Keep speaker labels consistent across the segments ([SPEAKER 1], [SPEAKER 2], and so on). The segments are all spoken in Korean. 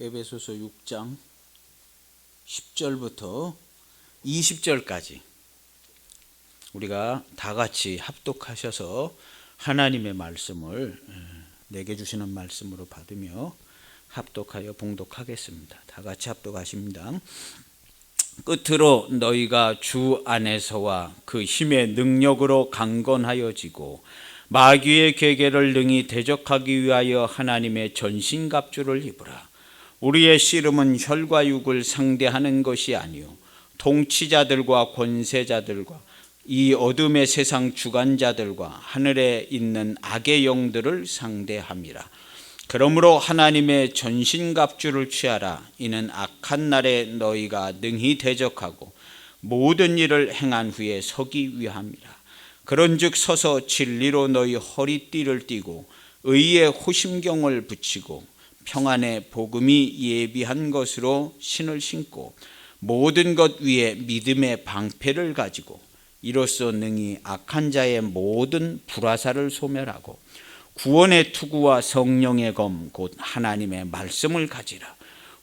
[SPEAKER 1] 에베소서 6장 10절부터 20절까지 우리가 다 같이 합독하셔서 하나님의 말씀을 내게 주시는 말씀으로 받으며 합독하여 봉독하겠습니다. 다 같이 합독하십니다. 끝으로 너희가 주 안에서와 그 힘의 능력으로 강건하여지고 마귀의 계계를 능히 대적하기 위하여 하나님의 전신갑주를 입으라. 우리의 씨름은 혈과 육을 상대하는 것이 아니요 통치자들과 권세자들과 이 어둠의 세상 주관자들과 하늘에 있는 악의 영들을 상대함이라. 그러므로 하나님의 전신갑주를 취하라. 이는 악한 날에 너희가 능히 대적하고 모든 일을 행한 후에 서기 위함이라. 그런즉 서서 진리로 너희 허리띠를 띠고 의의 호심경을 붙이고 평안의 복음이 예비한 것으로 신을 신고 모든 것 위에 믿음의 방패를 가지고 이로써 능히 악한 자의 모든 불화살을 소멸하고 구원의 투구와 성령의 검 곧 하나님의 말씀을 가지라.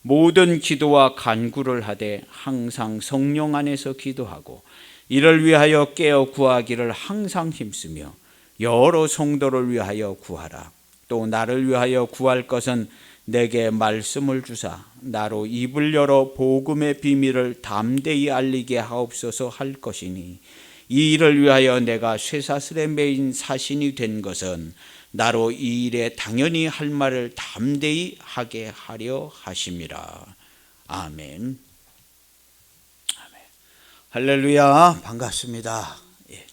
[SPEAKER 1] 모든 기도와 간구를 하되 항상 성령 안에서 기도하고 이를 위하여 깨어 구하기를 항상 힘쓰며 여러 성도를 위하여 구하라. 또 나를 위하여 구할 것은 내게 말씀을 주사 나로 입을 열어 복음의 비밀을 담대히 알리게 하옵소서 할 것이니 이 일을 위하여 내가 쇠사슬에 매인 사신이 된 것은 나로 이 일에 당연히 할 말을 담대히 하게 하려 하심이라. 아멘. 아멘. 할렐루야. 반갑습니다. 예.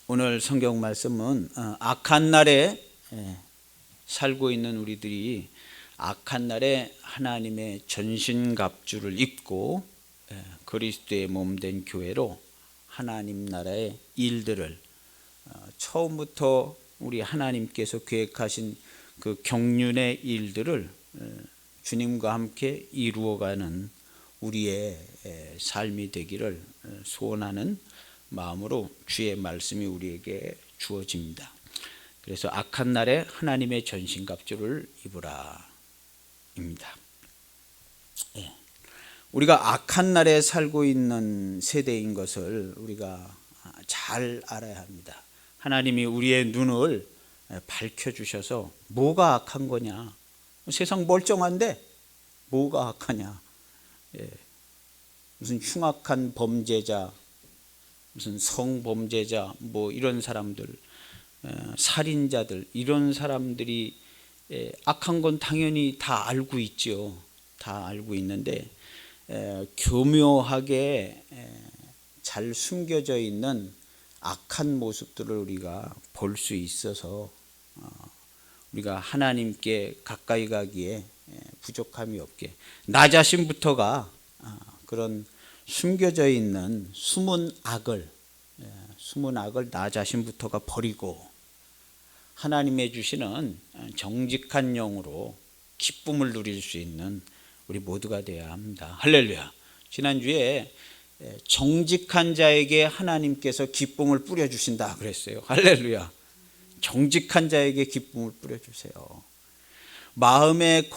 [SPEAKER 1] 오늘 성경 말씀은 악한 날에 살고 있는 우리들이 악한 날에 하나님의 전신갑주를 입고 그리스도의 몸된 교회로 하나님 나라의 일들을 처음부터 우리 하나님께서 계획하신 그 경륜의 일들을 주님과 함께 이루어가는 우리의 삶이 되기를 소원하는 마음으로 주의 말씀이 우리에게 주어집니다. 그래서 악한 날에 하나님의 전신갑주를 입으라 입니다. 우리가 악한 날에 살고 있는 세대인 것을 우리가 잘 알아야 합니다. 하나님이 우리의 눈을 밝혀주셔서 뭐가 악한 거냐, 세상 멀쩡한데 뭐가 악하냐, 무슨 흉악한 범죄자, 무슨 성범죄자, 뭐 이런 사람들, 살인자들, 이런 사람들이 악한 건 당연히 다 알고 있죠. 다 알고 있는데 교묘하게 잘 숨겨져 있는 악한 모습들을 우리가 볼 수 있어서 우리가 하나님께 가까이 가기에 부족함이 없게 나 자신부터가 그런 숨겨져 있는 숨은 악을 나 자신부터가 버리고 하나님의 주시는 정직한 영으로 기쁨을 누릴 수 있는 우리 모두가 되어야 합니다. 할렐루야. 지난주에 정직한 자에게 하나님께서 기쁨을 뿌려주신다 그랬어요. 할렐루야. 정직한 자에게 기쁨을 뿌려주세요. 마음에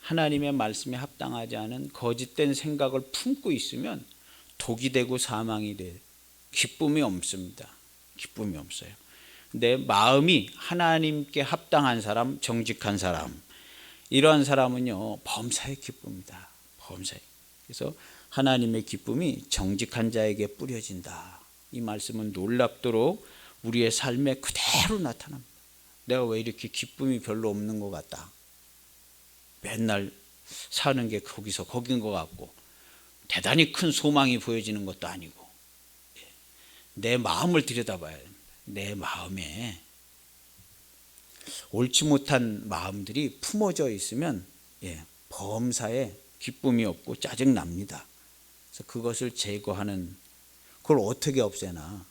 [SPEAKER 1] 하나님의 말씀에 합당하지 않은 거짓된 생각을 품고 있으면 독이 되고 사망이 돼. 기쁨이 없습니다. 기쁨이 없어요. 근데 마음이 하나님께 합당한 사람, 정직한 사람, 이러한 사람은요 범사에 기쁩니다. 범사에. 그래서 하나님의 기쁨이 정직한 자에게 뿌려진다. 이 말씀은 놀랍도록 우리의 삶에 그대로 나타납니다. 내가 왜 이렇게 기쁨이 별로 없는 것 같다. 맨날 사는 게 거긴 것 같고 대단히 큰 소망이 보여지는 것도 아니고 내 마음을 들여다봐야 됩니다. 내 마음에 옳지 못한 마음들이 품어져 있으면 범사에 기쁨이 없고 짜증납니다. 그래서 그것을 제거하는, 그걸 어떻게 없애나,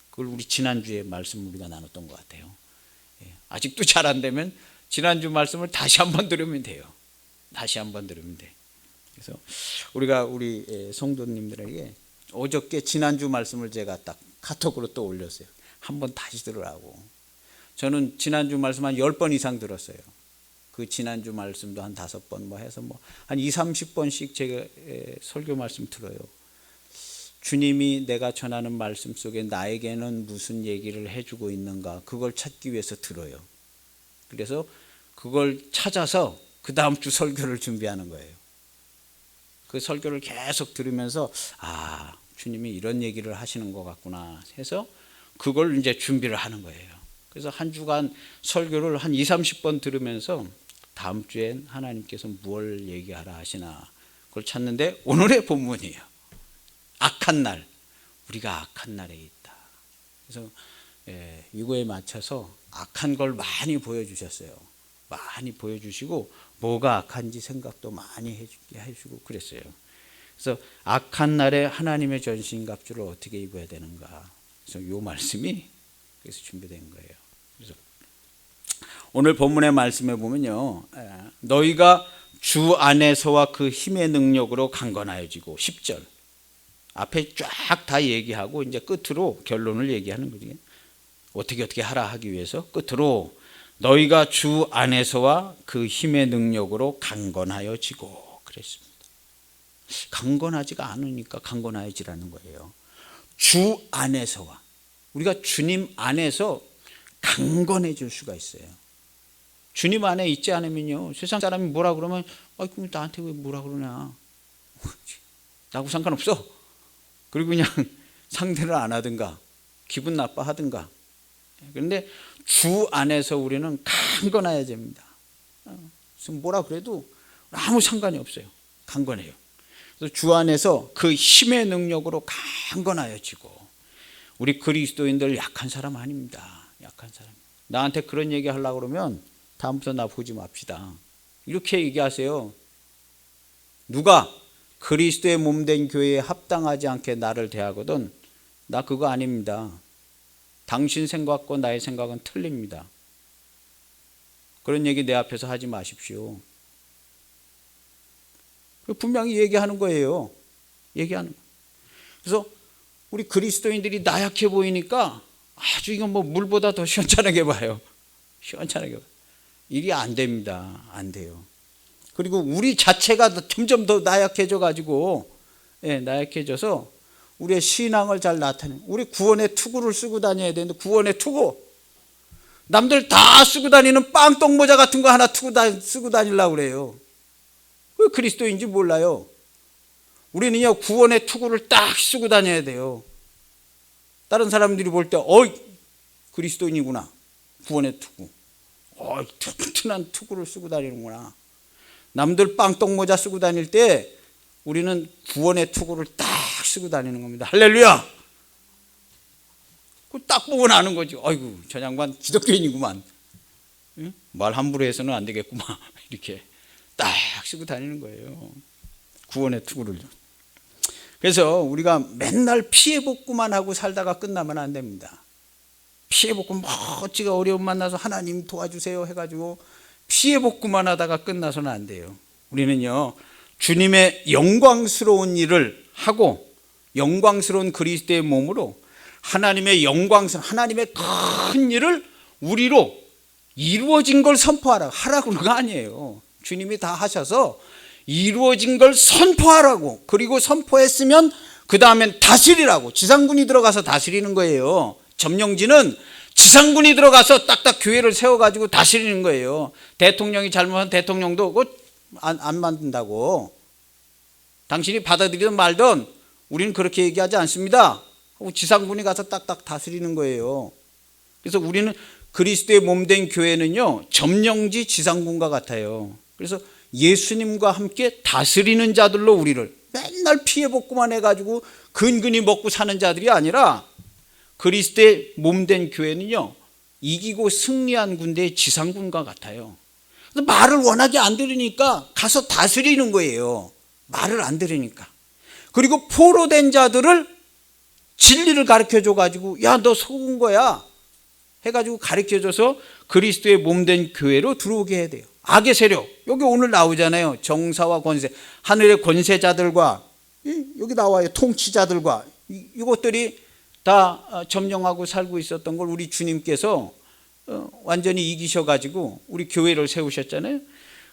[SPEAKER 1] 그걸 우리 지난주에 말씀 우리가 나눴던 것 같아요. 아직도 잘 안 되면 지난주 말씀을 다시 한번 들으면 돼요. 다시 한번 들으면 돼. 그래서 우리가 우리 성도님들에게 어저께 지난주 말씀을 제가 딱 카톡으로 또 올렸어요. 한번 다시 들으라고. 저는 지난주 말씀 한 10번 이상 들었어요. 그 지난주 말씀도 한 5번 뭐 해서 뭐 한 20, 30번씩 제가 설교 말씀 들어요. 주님이 내가 전하는 말씀 속에 나에게는 무슨 얘기를 해주고 있는가, 그걸 찾기 위해서 들어요. 그래서 그걸 찾아서 그 다음 주 설교를 준비하는 거예요. 그 설교를 계속 들으면서 아, 주님이 이런 얘기를 하시는 것 같구나 해서 그걸 이제 준비를 하는 거예요. 그래서 한 주간 설교를 한 20, 30번 들으면서 다음 주엔 하나님께서 뭘 얘기하라 하시나 그걸 찾는데 오늘의 본문이에요. 악한 날, 우리가 악한 날에 있다. 그래서 이거에 맞춰서 악한 걸 많이 보여주셨어요. 많이 보여주시고 뭐가 악한지 생각도 많이 해주고 그랬어요. 그래서 악한 날에 하나님의 전신갑주를 어떻게 입어야 되는가. 그래서 이 말씀이 그래서 준비된 거예요. 그래서 오늘 본문의 말씀에 보면요, 너희가 주 안에서와 그 힘의 능력으로 강건하여지고 10절 앞에 쫙 다 얘기하고 이제 끝으로 결론을 얘기하는 거지. 어떻게 하라 하기 위해서 끝으로 너희가 주 안에서와 그 힘의 능력으로 강건하여지고 그랬습니다. 강건하지가 않으니까 강건하여지라는 거예요. 주 안에서와 우리가 주님 안에서 강건해질 수가 있어요. 주님 안에 있지 않으면요, 세상 사람이 뭐라 그러면 그럼 나한테 왜 뭐라 그러냐, 나하고 상관없어. 그리고 그냥 상대를 안 하든가 기분 나빠하든가. 그런데 주 안에서 우리는 강건해야 됩니다. 뭐라 그래도 아무 상관이 없어요. 강건해요. 그래서 주 안에서 그 힘의 능력으로 강건하여지고. 우리 그리스도인들 약한 사람 아닙니다. 약한 사람. 나한테 그런 얘기 하려고 그러면 다음부터 나 보지 맙시다. 이렇게 얘기하세요. 누가 그리스도의 몸된 교회에 합당하지 않게 나를 대하거든 나 그거 아닙니다. 당신 생각과 나의 생각은 틀립니다. 그런 얘기 내 앞에서 하지 마십시오. 분명히 얘기하는 거예요. 얘기하는 거예요. 그래서 우리 그리스도인들이 나약해 보이니까 아주 이건 뭐 물보다 더 시원찮게 봐요. 시원찮게 봐요. 이게 안 됩니다. 안 돼요. 그리고 우리 자체가 점점 더 나약해져 가지고 나약해져서 우리의 신앙을 잘 나타내. 우리 구원의 투구를 쓰고 다녀야 되는데 구원의 투구. 남들 다 쓰고 다니는 빵떡 모자 같은 거 하나 쓰고 다니려고 그래요. 왜 그리스도인지 몰라요. 우리는요 구원의 투구를 딱 쓰고 다녀야 돼요. 다른 사람들이 볼 때 그리스도인이구나. 구원의 투구. 튼튼한 투구를 쓰고 다니는구나. 남들 빵떡 모자 쓰고 다닐 때 우리는 구원의 투구를 딱 쓰고 다니는 겁니다. 할렐루야. 딱 보고 나는 거지. 아이고 저 양반 기독교인이구만. 응? 말 함부로 해서는 안 되겠구만. 이렇게 딱 쓰고 다니는 거예요. 구원의 투구를. 그래서 우리가 맨날 피해복구만 하고 살다가 끝나면 안 됩니다. 피해복구 어찌가 어려움 만나서 하나님 도와주세요 해가지고 피해복구만 하다가 끝나서는 안 돼요. 우리는요 주님의 영광스러운 일을 하고 영광스러운 그리스도의 몸으로 하나님의 하나님의 큰 일을 우리로 이루어진 걸 선포하라고 하라고 그런 거 아니에요. 주님이 다 하셔서 이루어진 걸 선포하라고. 그리고 선포했으면 그 다음엔 다스리라고. 지상군이 들어가서 다스리는 거예요. 점령지는 지상군이 들어가서 딱딱 교회를 세워가지고 다스리는 거예요. 대통령이 잘못한 대통령도 안 만든다고. 당신이 받아들이든 말든 우리는 그렇게 얘기하지 않습니다. 지상군이 가서 딱딱 다스리는 거예요. 그래서 우리는 그리스도의 몸된 교회는요 점령지 지상군과 같아요. 그래서 예수님과 함께 다스리는 자들로 우리를 맨날 피해복구만 해가지고 근근히 먹고 사는 자들이 아니라 그리스도의 몸된 교회는요 이기고 승리한 군대의 지상군과 같아요. 말을 워낙에 안 들으니까 가서 다스리는 거예요. 말을 안 들으니까. 그리고 포로된 자들을 진리를 가르쳐줘 가지고 야 너 속은 거야 해가지고 가르쳐줘서 그리스도의 몸된 교회로 들어오게 해야 돼요. 악의 세력 여기 오늘 나오잖아요. 정사와 권세, 하늘의 권세자들과 여기 나와요. 통치자들과 이것들이 다 점령하고 살고 있었던 걸 우리 주님께서 완전히 이기셔가지고 우리 교회를 세우셨잖아요.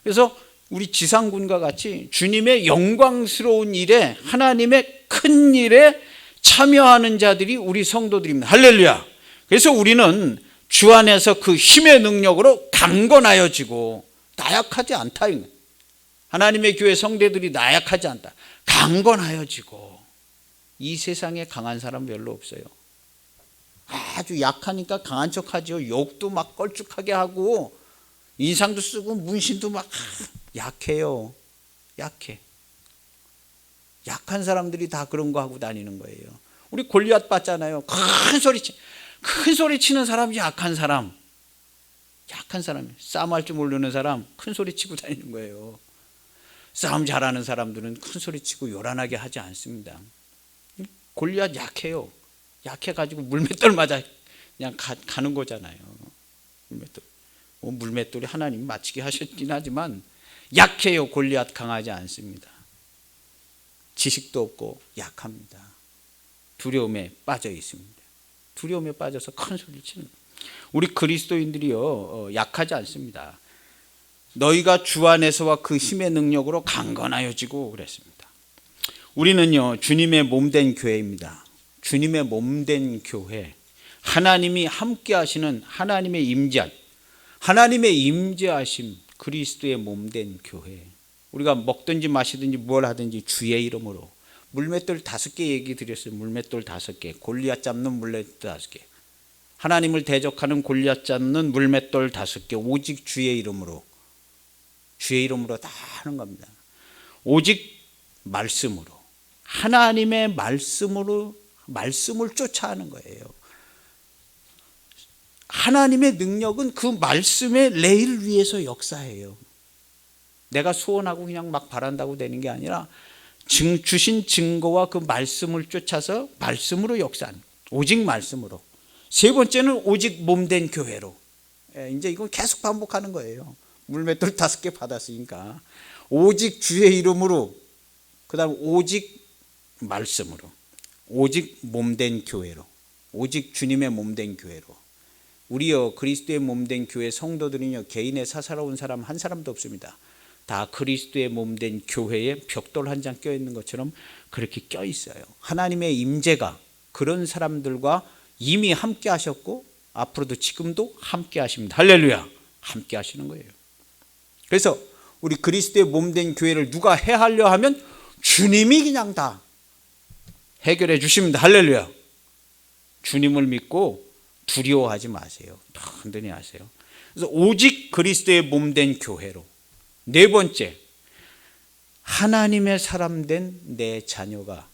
[SPEAKER 1] 그래서 우리 지상군과 같이 주님의 영광스러운 일에, 하나님의 큰 일에 참여하는 자들이 우리 성도들입니다. 할렐루야. 그래서 우리는 주 안에서 그 힘의 능력으로 강건하여지고 나약하지 않다. 하나님의 교회 성도들이 나약하지 않다. 강건하여지고. 이 세상에 강한 사람 별로 없어요. 아주 약하니까 강한 척하죠. 욕도 막 걸쭉하게 하고 인상도 쓰고 문신도 막 약해요. 약해. 약한 사람들이 다 그런 거 하고 다니는 거예요. 우리 골리앗 봤잖아요. 큰 소리 치는 사람이 약한 사람. 약한 사람. 싸움할 줄 모르는 사람 큰 소리 치고 다니는 거예요. 싸움 잘하는 사람들은 큰 소리 치고 요란하게 하지 않습니다. 골리앗 약해요. 약해가지고 물맷돌 맞아 그냥 가는 거잖아요. 물맷돌. 물맷돌이 하나님이 맞추게 하셨긴 하지만 약해요. 골리앗 강하지 않습니다. 지식도 없고 약합니다. 두려움에 빠져 있습니다. 두려움에 빠져서 큰 소리를 치는 거예요. 우리 그리스도인들이요 약하지 않습니다. 너희가 주 안에서와 그 힘의 능력으로 강건하여지고 그랬습니다. 우리는요 주님의 몸된 교회입니다. 주님의 몸된 교회, 하나님이 함께 하시는 하나님의 임재하심, 그리스도의 몸된 교회. 우리가 먹든지 마시든지 뭘 하든지 주의 이름으로. 물맷돌 5개 얘기 드렸어요. 물맷돌 5개, 골리앗 잡는 물맷돌 5개, 하나님을 대적하는 골리앗 잡는 물맷돌 5개, 오직 주의 이름으로 다 하는 겁니다. 오직 말씀으로, 하나님의 말씀을 쫓아하는 거예요. 하나님의 능력은 그 말씀의 레일 위에서 역사해요. 내가 소원하고 그냥 막 바란다고 되는 게 아니라 주신 증거와 그 말씀을 쫓아서 말씀으로 역사하는, 오직 말씀으로. 세 번째는 오직 몸된 교회로. 이제 이건 계속 반복하는 거예요. 물맷돌 5개 받았으니까 오직 주의 이름으로, 그 다음 오직 말씀으로, 오직 몸된 교회로, 오직 주님의 몸된 교회로. 우리요 그리스도의 몸된 교회 성도들은요 개인의 사사로운 사람 한 사람도 없습니다. 다 그리스도의 몸된 교회에 벽돌 한 장 껴있는 것처럼 그렇게 껴있어요. 하나님의 임재가 그런 사람들과 이미 함께 하셨고 앞으로도 지금도 함께 하십니다. 할렐루야. 함께 하시는 거예요. 그래서 우리 그리스도의 몸된 교회를 누가 해하려 하면 주님이 그냥 다 해결해 주십니다. 할렐루야. 주님을 믿고 두려워하지 마세요. 든든히 하세요. 그래서 오직 그리스도의 몸된 교회로. 네 번째, 하나님의 사람 된 내 자녀가,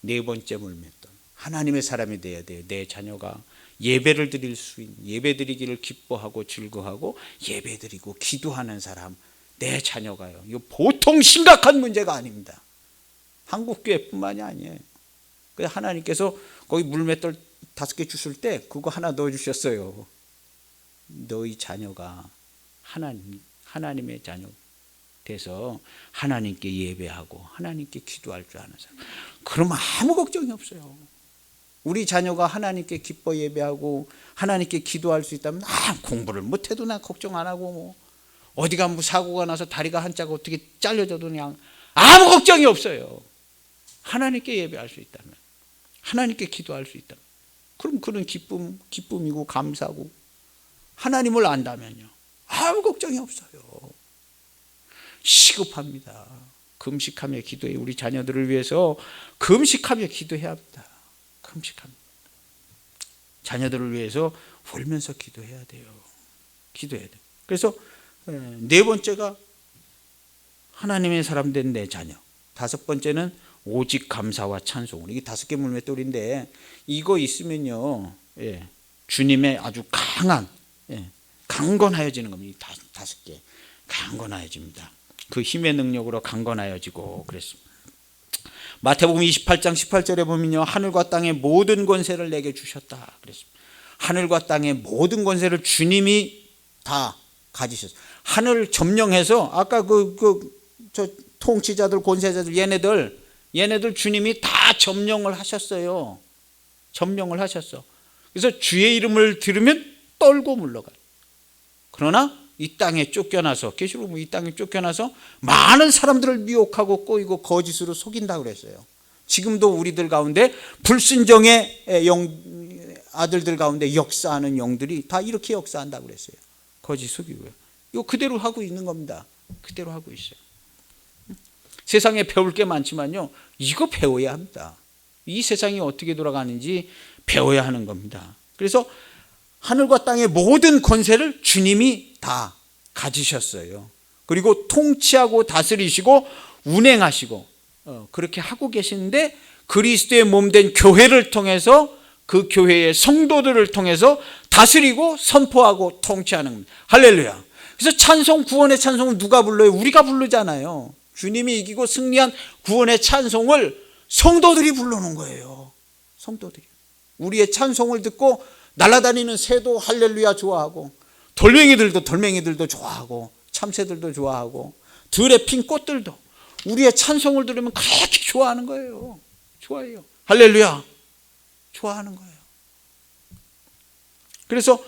[SPEAKER 1] 네 번째 물맷돌. 하나님의 사람이 돼야 돼요. 내 자녀가 예배를 드릴 수 있는, 예배 드리기를 기뻐하고 즐거워하고 예배 드리고 기도하는 사람, 내 자녀가요. 이거 보통 심각한 문제가 아닙니다. 한국교회뿐만이 아니에요. 그래서 하나님께서 거기 물맷돌 5개 주실 때 그거 하나 넣어주셨어요. 너희 자녀가 하나님의 자녀 돼서 하나님께 예배하고 하나님께 기도할 줄 아는 사람. 그러면 아무 걱정이 없어요. 우리 자녀가 하나님께 기뻐 예배하고 하나님께 기도할 수 있다면 공부를 못해도 나 걱정 안 하고 뭐 어디 가면 사고가 나서 다리가 한자가 어떻게 잘려져도 그냥 아무 걱정이 없어요. 하나님께 예배할 수 있다면, 하나님께 기도할 수 있다면, 그럼 그런 기쁨이고 감사고, 하나님을 안다면요 아무 걱정이 없어요. 시급합니다. 금식하며 기도해. 우리 자녀들을 위해서 금식하며 기도해야 합니다. 금식합니다. 자녀들을 위해서 울면서 기도해야 돼요. 기도해야 돼요. 그래서 네 번째가 하나님의 사람 된 내 자녀. 5번째는 오직 감사와 찬송으로. 이게 5개 물맷돌인데 이거 있으면요 주님의 아주 강한 강건하여지는 겁니다. 5개 강건하여집니다. 그 힘의 능력으로 강건하여지고 그랬습니다. 마태복음 28장 18절에 보면요 하늘과 땅의 모든 권세를 내게 주셨다 그랬습니다. 하늘과 땅의 모든 권세를 주님이 다 가지셨어요. 하늘을 점령해서 아까 저 통치자들 권세자들 얘네들 주님이 다 점령을 하셨어요. 점령을 하셨어. 그래서 주의 이름을 들으면 떨고 물러가요. 그러나 이 땅에 쫓겨나서, 계시록 이 땅에 쫓겨나서 많은 사람들을 미혹하고 꼬이고 거짓으로 속인다고 그랬어요. 지금도 우리들 가운데 불순종의 아들들 가운데 역사하는 영들이 다 이렇게 역사한다고 그랬어요. 거짓 속이고요. 이거 그대로 하고 있는 겁니다. 그대로 하고 있어요. 세상에 배울 게 많지만요, 이거 배워야 합니다. 이 세상이 어떻게 돌아가는지 배워야 하는 겁니다. 그래서 하늘과 땅의 모든 권세를 주님이 다 가지셨어요. 그리고 통치하고 다스리시고 운행하시고 그렇게 하고 계시는데, 그리스도의 몸된 교회를 통해서, 그 교회의 성도들을 통해서 다스리고 선포하고 통치하는 겁니다. 할렐루야. 그래서 찬송, 구원의 찬송을 누가 불러요? 우리가 부르잖아요. 주님이 이기고 승리한 구원의 찬송을 성도들이 부르는 거예요. 성도들이. 우리의 찬송을 듣고 날아다니는 새도 할렐루야 좋아하고, 돌멩이들도 좋아하고, 참새들도 좋아하고, 들에 핀 꽃들도 우리의 찬송을 들으면 그렇게 좋아하는 거예요. 좋아해요. 할렐루야 좋아하는 거예요. 그래서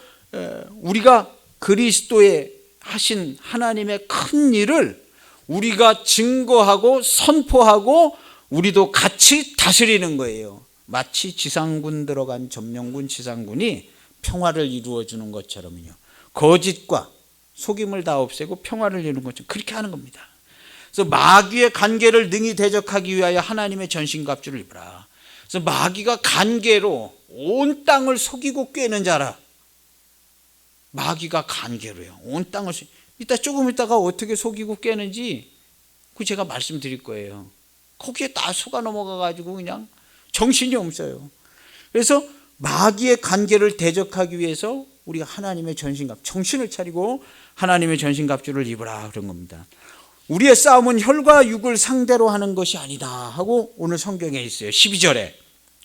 [SPEAKER 1] 우리가 그리스도의 하신 하나님의 큰 일을 우리가 증거하고 선포하고 우리도 같이 다스리는 거예요. 마치 지상군 들어간 점령군 지상군이 평화를 이루어주는 것처럼요, 거짓과 속임을 다 없애고 평화를 이루는 것처럼 그렇게 하는 겁니다. 그래서 마귀의 간계를 능히 대적하기 위하여 하나님의 전신갑주를 입으라. 그래서 마귀가 간계로 온 땅을 속이고 꿰는 자라. 마귀가 간계로요, 온 땅을 조금 있다가 어떻게 속이고 꿰는지 그 제가 말씀드릴 거예요. 거기에 다 속아 넘어가 가지고 그냥 정신이 없어요. 그래서 마귀의 간계를 대적하기 위해서 우리가 하나님의 전신갑, 정신을 차리고 하나님의 전신갑주를 입으라 그런 겁니다. 우리의 싸움은 혈과 육을 상대로 하는 것이 아니다 하고 오늘 성경에 있어요. 12절에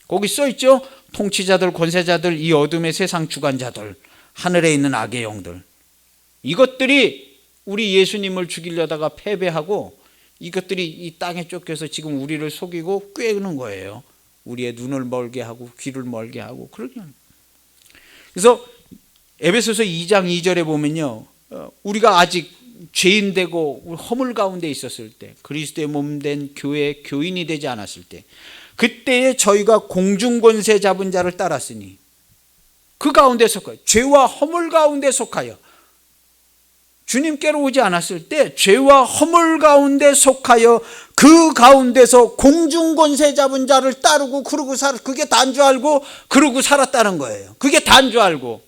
[SPEAKER 1] 거기 써 있죠. 통치자들, 권세자들, 이 어둠의 세상 주관자들, 하늘에 있는 악의 영들, 이것들이 우리 예수님을 죽이려다가 패배하고 이것들이 이 땅에 쫓겨서 지금 우리를 속이고 꿰는 거예요. 우리의 눈을 멀게 하고 귀를 멀게 하고 그러냐. 그래서 에베소서 2장 2절에 보면요, 우리가 아직 죄인 되고 허물 가운데 있었을 때, 그리스도의 몸된 교회의 교인이 되지 않았을 때, 그때에 저희가 공중권세 잡은 자를 따랐으니 그 가운데 속하여, 죄와 허물 가운데 속하여, 주님께로 오지 않았을 때 죄와 허물 가운데 속하여 그 가운데서 공중권세 잡은 자를 따르고 그러고 그게 다인 줄 알고 그러고 살았다는 거예요. 그게 다인 줄 알고.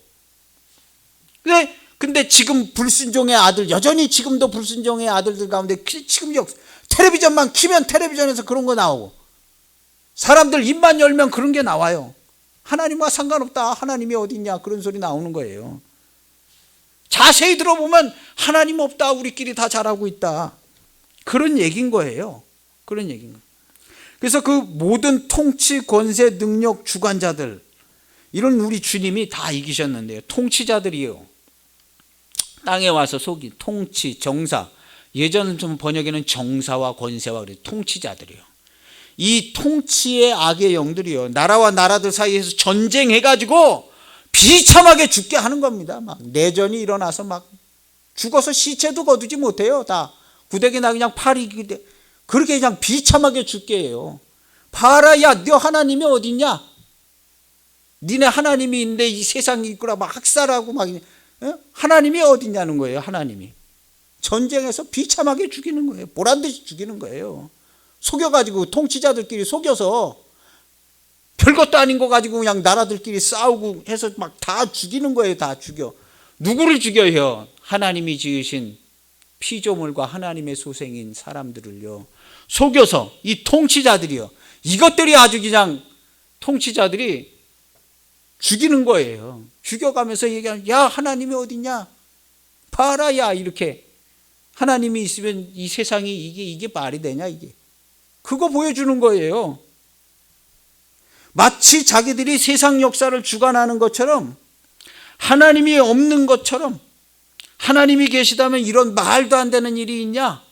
[SPEAKER 1] 근데 지금 불순종의 아들, 여전히 지금도 불순종의 아들들 가운데 지금 텔레비전만 키면 텔레비전에서 그런 거 나오고, 사람들 입만 열면 그런 게 나와요. 하나님과 상관없다, 하나님이 어디 있냐, 그런 소리 나오는 거예요. 자세히 들어보면 하나님 없다, 우리끼리 다 잘하고 있다, 그런 얘기인 거예요. 그런 얘기인 거예요. 그래서 그 모든 통치, 권세, 능력, 주관자들, 이런 우리 주님이 다 이기셨는데요. 통치자들이요, 땅에 와서 속이, 통치, 정사, 예전 좀 번역에는 정사와 권세와 그래요. 통치자들이요. 이 통치의 악의 영들이요, 나라와 나라들 사이에서 전쟁해가지고 비참하게 죽게 하는 겁니다. 막 내전이 일어나서 막 죽어서 시체도 거두지 못해요. 다 구데기나 그냥 팔이 그렇게 그냥 비참하게 죽게 해요. 봐라, 야, 너 하나님이 어딨냐? 니네 하나님이 있는데 이 세상이 있구나, 막 학살하고 막, 하나님이 어딨냐는 거예요. 하나님이 전쟁에서 비참하게 죽이는 거예요. 보란듯이 죽이는 거예요. 속여가지고, 통치자들끼리 속여서 별것도 아닌 거 가지고 그냥 나라들끼리 싸우고 해서 막 다 죽이는 거예요. 다 죽여. 누구를 죽여요? 하나님이 지으신 피조물과 하나님의 소생인 사람들을요, 속여서 이 통치자들이요, 이것들이 아주 그냥 통치자들이 죽이는 거예요. 죽여가면서 얘기하는, 야, 하나님이 어딨냐? 봐라, 야, 이렇게. 하나님이 있으면 이 세상이 이게 말이 되냐, 이게. 그거 보여주는 거예요. 마치 자기들이 세상 역사를 주관하는 것처럼, 하나님이 없는 것처럼, 하나님이 계시다면 이런 말도 안 되는 일이 있냐?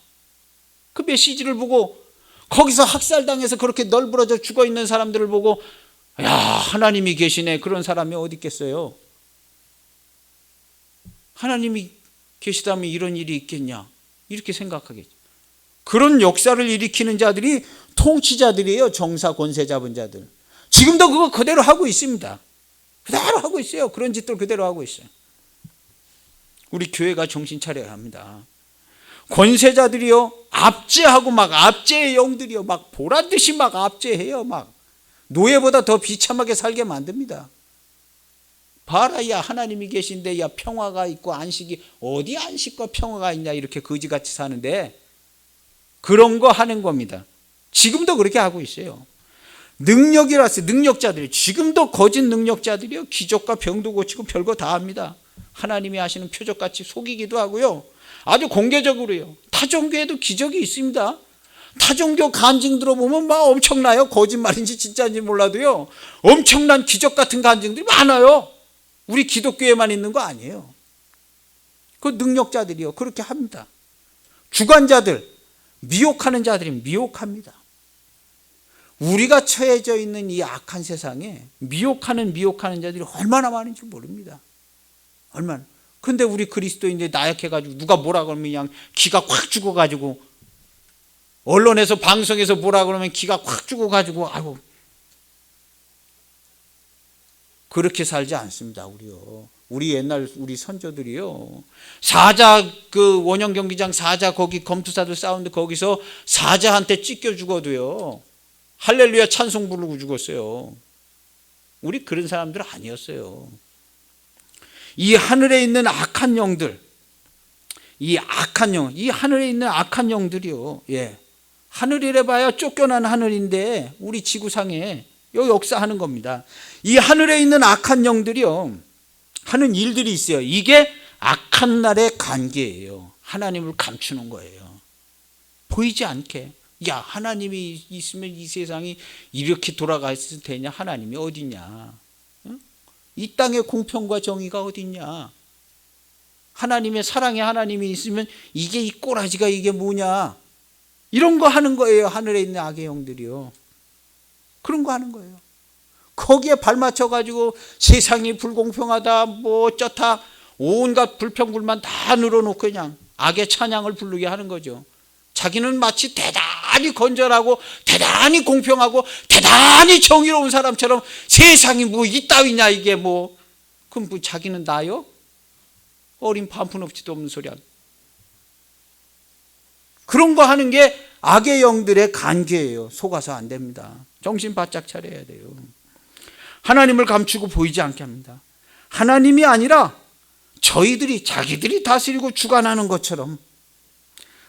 [SPEAKER 1] 그 메시지를 보고 거기서 학살당해서 그렇게 널브러져 죽어 있는 사람들을 보고 야, 하나님이 계시네. 그런 사람이 어디 있겠어요? 하나님이 계시다면 이런 일이 있겠냐? 이렇게 생각하겠죠. 그런 역사를 일으키는 자들이 통치자들이에요. 정사 권세 잡은 자들. 지금도 그거 그대로 하고 있습니다. 그대로 하고 있어요. 그런 짓들 그대로 하고 있어요. 우리 교회가 정신 차려야 합니다. 권세자들이요, 압제하고 막 압제의 영들이요, 막 보란듯이 막 압제해요. 막 노예보다 더 비참하게 살게 만듭니다. 봐라, 야, 하나님이 계신데, 야, 평화가 있고 안식이, 어디 안식과 평화가 있냐, 이렇게 거지같이 사는데 그런 거 하는 겁니다. 지금도 그렇게 하고 있어요. 능력이라서 능력자들이, 지금도 거짓 능력자들이요, 기적과 병도 고치고 별거 다 합니다. 하나님이 하시는 표적같이 속이기도 하고요, 아주 공개적으로요. 타종교에도 기적이 있습니다. 타종교 간증 들어보면 막 엄청나요. 거짓말인지 진짜인지 몰라도요, 엄청난 기적 같은 간증들이 많아요. 우리 기독교에만 있는 거 아니에요. 그 능력자들이요, 그렇게 합니다. 주관자들, 미혹하는 자들이 미혹합니다. 우리가 처해져 있는 이 악한 세상에 미혹하는 자들이 얼마나 많은지 모릅니다. 얼마나. 근데 우리 그리스도인들이 나약해가지고 누가 뭐라 그러면 그냥 기가 확 죽어가지고, 언론에서 방송에서 뭐라 그러면 기가 확 죽어가지고, 아이고, 그렇게 살지 않습니다. 우리요. 우리 옛날 우리 선조들이요, 사자, 그 원형 경기장 사자 거기 검투사들 싸우는데 거기서 사자한테 찢겨 죽어도요, 할렐루야 찬송 부르고 죽었어요. 우리 그런 사람들 아니었어요. 이 하늘에 있는 악한 영들, 이 하늘에 있는 악한 영들이요, 예, 하늘이래 봐야 쫓겨난 하늘인데 우리 지구상에 요 역사하는 겁니다. 이 하늘에 있는 악한 영들이요, 하는 일들이 있어요. 이게 악한 날의 관계예요. 하나님을 감추는 거예요. 보이지 않게. 야, 하나님이 있으면 이 세상이 이렇게 돌아갔을 테냐? 하나님이 어디냐? 이 땅에 공평과 정의가 어딨냐? 하나님의 사랑의 하나님이 있으면 이게 이 꼬라지가 이게 뭐냐? 이런 거 하는 거예요. 하늘에 있는 악의 영들이요. 그런 거 하는 거예요. 거기에 발맞춰 가지고 세상이 불공평하다, 뭐 어쩌다, 온갖 불평불만 다 늘어놓고 그냥 악의 찬양을 부르게 하는 거죠. 자기는 마치 대단히 건전하고 대단히 공평하고 대단히 정의로운 사람처럼 세상이 뭐 이따위냐 이게 뭐, 그럼 뭐 자기는 나요? 어린 반푼업치도 없는 소리야. 그런 거 하는 게 악의 영들의 관계예요. 속아서 안 됩니다. 정신 바짝 차려야 돼요. 하나님을 감추고 보이지 않게 합니다. 하나님이 아니라 저희들이, 자기들이 다스리고 주관하는 것처럼,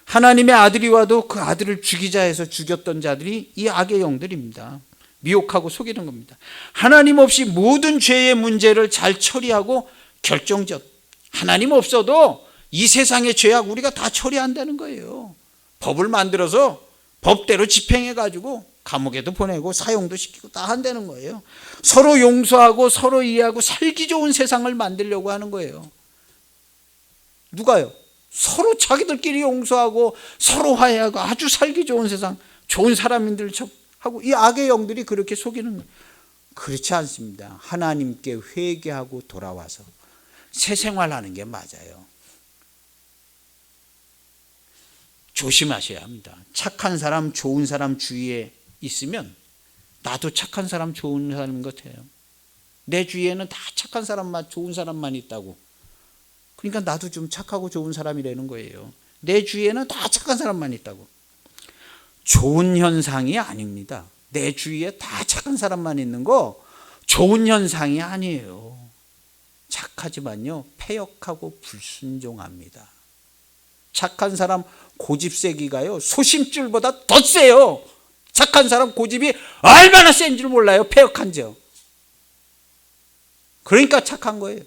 [SPEAKER 1] 하나님의 아들이 와도 그 아들을 죽이자 해서 죽였던 자들이 이 악의 영들입니다. 미혹하고 속이는 겁니다. 하나님 없이 모든 죄의 문제를 잘 처리하고 결정적, 하나님 없어도 이 세상의 죄악 우리가 다 처리한다는 거예요. 법을 만들어서 법대로 집행해가지고 감옥에도 보내고 사형도 시키고 다 한다는 거예요. 서로 용서하고 서로 이해하고 살기 좋은 세상을 만들려고 하는 거예요. 누가요? 서로 자기들끼리 용서하고 서로 화해하고 아주 살기 좋은 세상, 좋은 사람인들 하고, 이 악의 영들이 그렇게 속이는 거예요. 그렇지 않습니다. 하나님께 회개하고 돌아와서 새 생활하는 게 맞아요. 조심하셔야 합니다. 착한 사람, 좋은 사람 주위에 있으면 나도 착한 사람, 좋은 사람인 것 같아요. 내 주위에는 다 착한 사람만, 좋은 사람만 있다고. 그러니까 나도 좀 착하고 좋은 사람이라는 거예요. 내 주위에는 다 착한 사람만 있다고. 좋은 현상이 아닙니다. 내 주위에 다 착한 사람만 있는 거 좋은 현상이 아니에요. 착하지만요, 패역하고 불순종합니다. 착한 사람 고집세기가요, 소심줄보다 더 세요. 착한 사람 고집이 얼마나 센 줄 몰라요. 패역한죠. 그러니까 착한 거예요.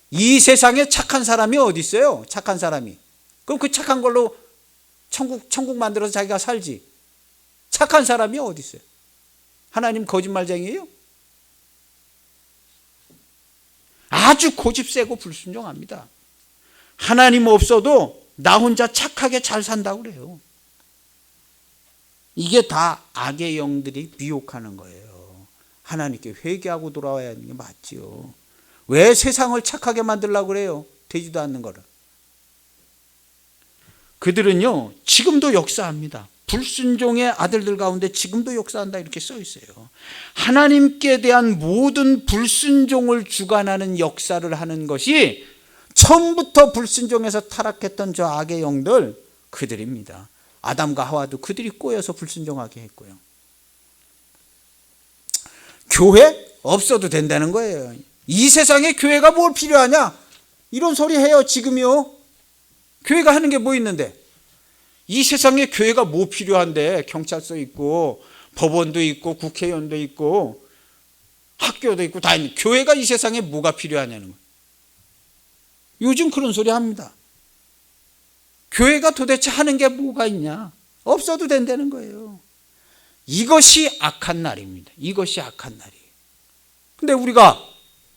[SPEAKER 1] 이 세상에 착한 사람이 어디 있어요? 착한 사람이. 그럼 그 착한 걸로 천국 만들어서 자기가 살지. 착한 사람이 어디 있어요? 하나님 거짓말쟁이에요? 아주 고집세고 불순종합니다. 하나님 없어도 나 혼자 착하게 잘 산다고 그래요. 이게 다 악의 영들이 미혹하는 거예요. 하나님께 회개하고 돌아와야 하는 게 맞지요. 왜 세상을 착하게 만들려고 그래요? 되지도 않는 거를. 그들은요 지금도 역사합니다. 불순종의 아들들 가운데 지금도 역사한다 이렇게 써 있어요. 하나님께 대한 모든 불순종을 주관하는 역사를 하는 것이 처음부터 불순종해서 타락했던 저 악의 영들, 그들입니다. 아담과 하와도 그들이 꼬여서 불순종하게 했고요. 교회 없어도 된다는 거예요. 이 세상에 교회가 뭘 필요하냐 이런 소리 해요. 지금요 교회가 하는 게 뭐 있는데, 이 세상에 교회가 뭐 필요한데, 경찰서 있고 법원도 있고 국회의원도 있고 학교도 있고 다 있는 교회가 이 세상에 뭐가 필요하냐는 거예요. 요즘 그런 소리 합니다. 교회가 도대체 하는 게 뭐가 있냐, 없어도 된다는 거예요. 이것이 악한 날입니다. 이것이 악한 날이에요. 근데 우리가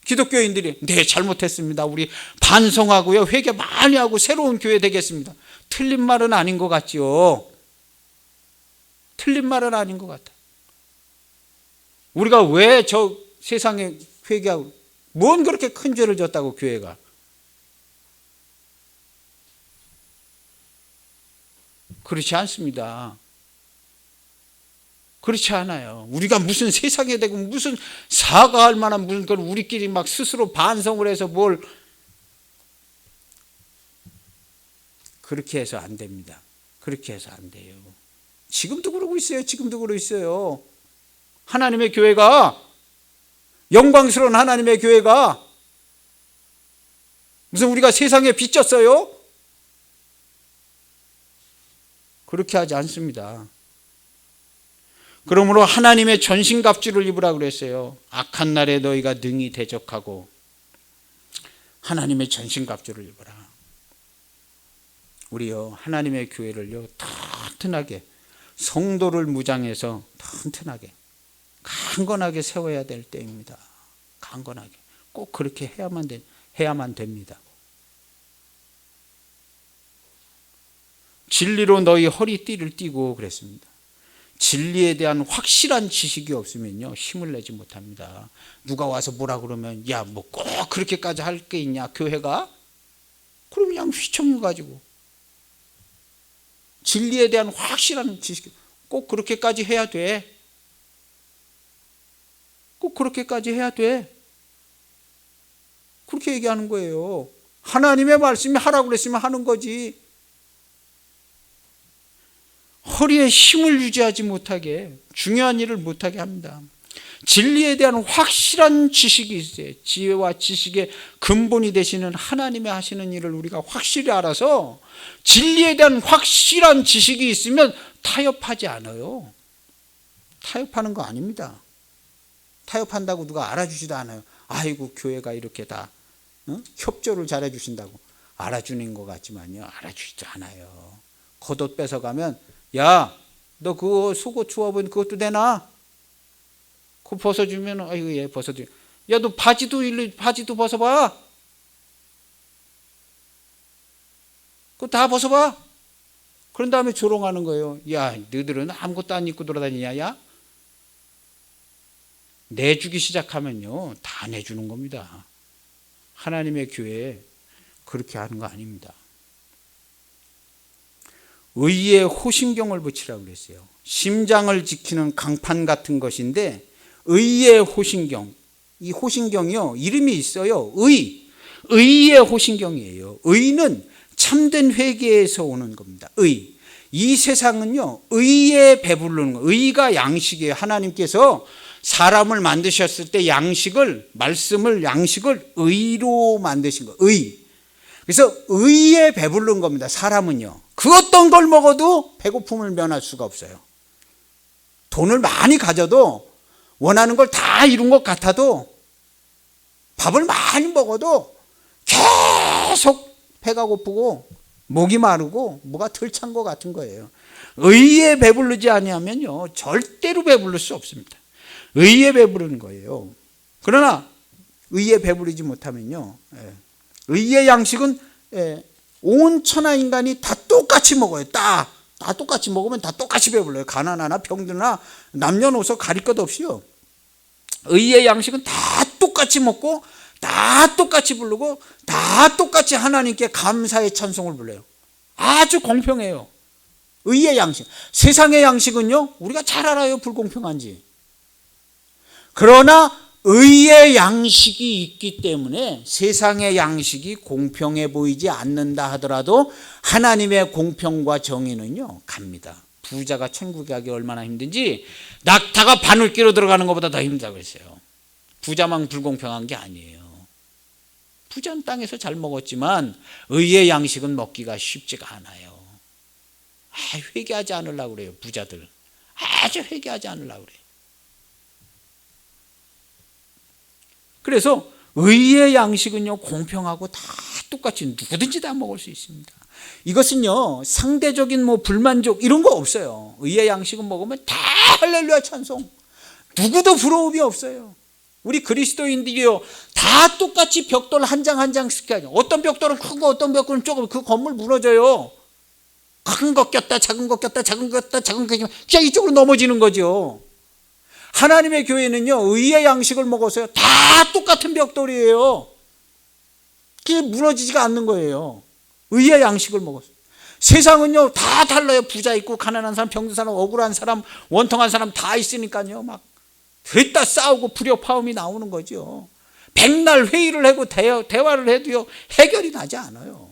[SPEAKER 1] 기독교인들이 네 잘못했습니다, 우리 반성하고요 회개 많이 하고 새로운 교회 되겠습니다. 틀린 말은 아닌 것 같지요. 틀린 말은 아닌 것 같아요. 우리가 왜 저 세상에 회개하고, 뭔 그렇게 큰 죄를 졌다고 교회가. 그렇지 않습니다. 그렇지 않아요. 우리가 무슨 세상에 대고 무슨 사과할 만한 무슨 걸 우리끼리 막 스스로 반성을 해서 뭘 그렇게 해서 안 됩니다. 그렇게 해서 안 돼요. 지금도 그러고 있어요. 지금도 그러고 있어요. 하나님의 교회가, 영광스러운 하나님의 교회가 무슨 우리가 세상에 비쳤어요? 그렇게 하지 않습니다. 그러므로 하나님의 전신갑주를 입으라 그랬어요. 악한 날에 너희가 능히 대적하고 하나님의 전신갑주를 입어라. 우리요 하나님의 교회를요 튼튼하게, 성도를 무장해서 튼튼하게 강건하게 세워야 될 때입니다. 강건하게 꼭 그렇게 해야만 됩니다. 진리로 너희 허리띠를 띠고 그랬습니다. 진리에 대한 확실한 지식이 없으면요 힘을 내지 못합니다. 누가 와서 뭐라 그러면 야 뭐 꼭 그렇게까지 할 게 있냐 교회가? 그럼 그냥 휘청여가지고, 진리에 대한 확실한 지식, 꼭 그렇게까지 해야 돼. 꼭 그렇게까지 해야 돼. 그렇게 얘기하는 거예요. 하나님의 말씀이 하라고 그랬으면 하는 거지. 허리에 힘을 유지하지 못하게, 중요한 일을 못하게 합니다. 진리에 대한 확실한 지식이 있어요. 지혜와 지식의 근본이 되시는 하나님의 하시는 일을 우리가 확실히 알아서 진리에 대한 확실한 지식이 있으면 타협하지 않아요. 타협하는 거 아닙니다. 타협한다고 누가 알아주지도 않아요. 아이고 교회가 이렇게 다 협조를 잘해 주신다고 알아주는 것 같지만요 알아주지도 않아요. 겉옷 뺏어가면 야 너 그거 속옷 주워본 그것도 되나? 그거 벗어주면 아이고 예 벗어줘. 야 너 바지도 벗어봐. 그거 다 벗어봐. 그런 다음에 조롱하는 거예요. 야 너희들은 아무것도 안 입고 돌아다니냐. 야 내주기 시작하면요 다 내주는 겁니다. 하나님의 교회에 그렇게 하는 거 아닙니다. 의에 호신경을 붙이라고 그랬어요. 심장을 지키는 강판 같은 것인데 의의 호신경, 이 호신경이요 이름이 있어요. 의의 호신경이에요. 의는 참된 회개에서 오는 겁니다. 의. 이 세상은요 의에 배부르는 거, 의가 양식이에요. 하나님께서 사람을 만드셨을 때 말씀을 양식을 의로 만드신 거, 의. 그래서 의에 배부른 겁니다. 사람은요 그 어떤 걸 먹어도 배고픔을 면할 수가 없어요. 돈을 많이 가져도, 원하는 걸 다 이룬 것 같아도, 밥을 많이 먹어도 계속 배가 고프고 목이 마르고 뭐가 덜 찬 것 같은 거예요. 의에 배부르지 아니하면요 절대로 배부를 수 없습니다. 의에 배부르는 거예요. 그러나 의에 배부르지 못하면요 의의 양식은 온 천하 인간이 다 똑같이 먹어요. 다 똑같이 먹으면 다 똑같이 배불러요. 가난하나 병드나 남녀노소 가릴 것 없이요 의의 양식은 다 똑같이 먹고 다 똑같이 부르고 다 똑같이 하나님께 감사의 찬송을 불러요. 아주 공평해요. 의의 양식. 세상의 양식은요, 우리가 잘 알아요, 불공평한지. 그러나 의의 양식이 있기 때문에 세상의 양식이 공평해 보이지 않는다 하더라도 하나님의 공평과 정의는요, 갑니다. 부자가 천국에 가기 얼마나 힘든지 낙타가 바늘기로 들어가는 것보다 더 힘들다고 했어요. 부자만 불공평한 게 아니에요. 부자는 땅에서 잘 먹었지만 의의 양식은 먹기가 쉽지가 않아요. 회개하지 않으려고 그래요. 부자들 아주 회개하지 않으려고 그래요. 그래서 의의 양식은요, 공평하고 다 똑같이 누구든지 다 먹을 수 있습니다. 이것은요, 상대적인 불만족 이런 거 없어요. 의의 양식은 먹으면 다 할렐루야 찬송, 누구도 부러움이 없어요. 우리 그리스도인들이요, 다 똑같이 벽돌 한 장 한 장씩 하죠. 어떤 벽돌은 크고 어떤 벽돌은 조금, 그 건물 무너져요. 큰 거 꼈다 작은 거 꼈다 작은 거 꼈다 작은 거 꼈다 그냥 이쪽으로 넘어지는 거죠. 하나님의 교회는요, 의의 양식을 먹어서요, 다 똑같은 벽돌이에요. 그게 무너지지가 않는 거예요. 의의 양식을 먹었어요. 세상은요, 다 달라요. 부자 있고 가난한 사람, 병든 사람, 억울한 사람, 원통한 사람 다 있으니까요, 막 들다 싸우고 불협화음이 나오는 거죠. 백날 회의를 하고 대화를 해도요, 해결이 나지 않아요.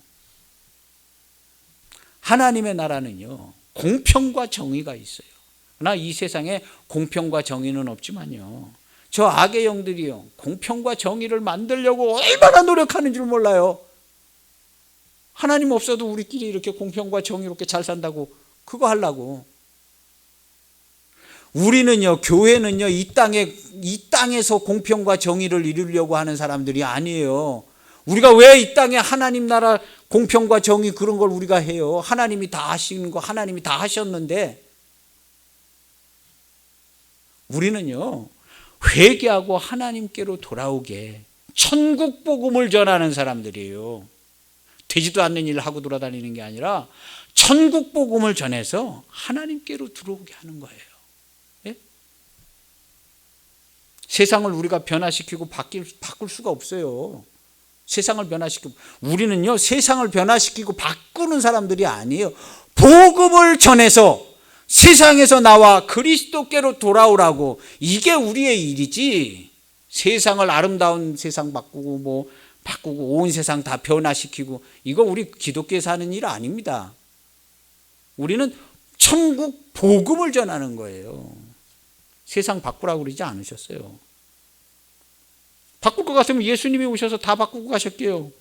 [SPEAKER 1] 하나님의 나라는요, 공평과 정의가 있어요. 그러나 이 세상에 공평과 정의는 없지만요, 저 악의 영들이요, 공평과 정의를 만들려고 얼마나 노력하는 줄 몰라요. 하나님 없어도 우리끼리 이렇게 공평과 정의롭게 잘 산다고 그거 하려고. 우리는요, 교회는요, 이 땅에서 공평과 정의를 이루려고 하는 사람들이 아니에요. 우리가 왜 이 땅에 하나님 나라 공평과 정의 그런 걸 우리가 해요? 하나님이 다 하시는 거 하나님이 다 하셨는데, 우리는요, 회개하고 하나님께로 돌아오게 천국 복음을 전하는 사람들이에요. 되지도 않는 일을 하고 돌아다니는 게 아니라 천국 복음을 전해서 하나님께로 들어오게 하는 거예요. 예? 세상을 우리가 변화시키고 바꿀 수가 없어요. 세상을 변화시키고, 우리는요, 세상을 변화시키고 바꾸는 사람들이 아니에요. 복음을 전해서 세상에서 나와 그리스도께로 돌아오라고, 이게 우리의 일이지. 세상을 아름다운 세상 바꾸고 온 세상 다 변화시키고, 이거 우리 기독교에서 하는 일 아닙니다. 우리는 천국 복음을 전하는 거예요. 세상 바꾸라고 그러지 않으셨어요. 바꿀 것 같으면 예수님이 오셔서 다 바꾸고 가셨게요.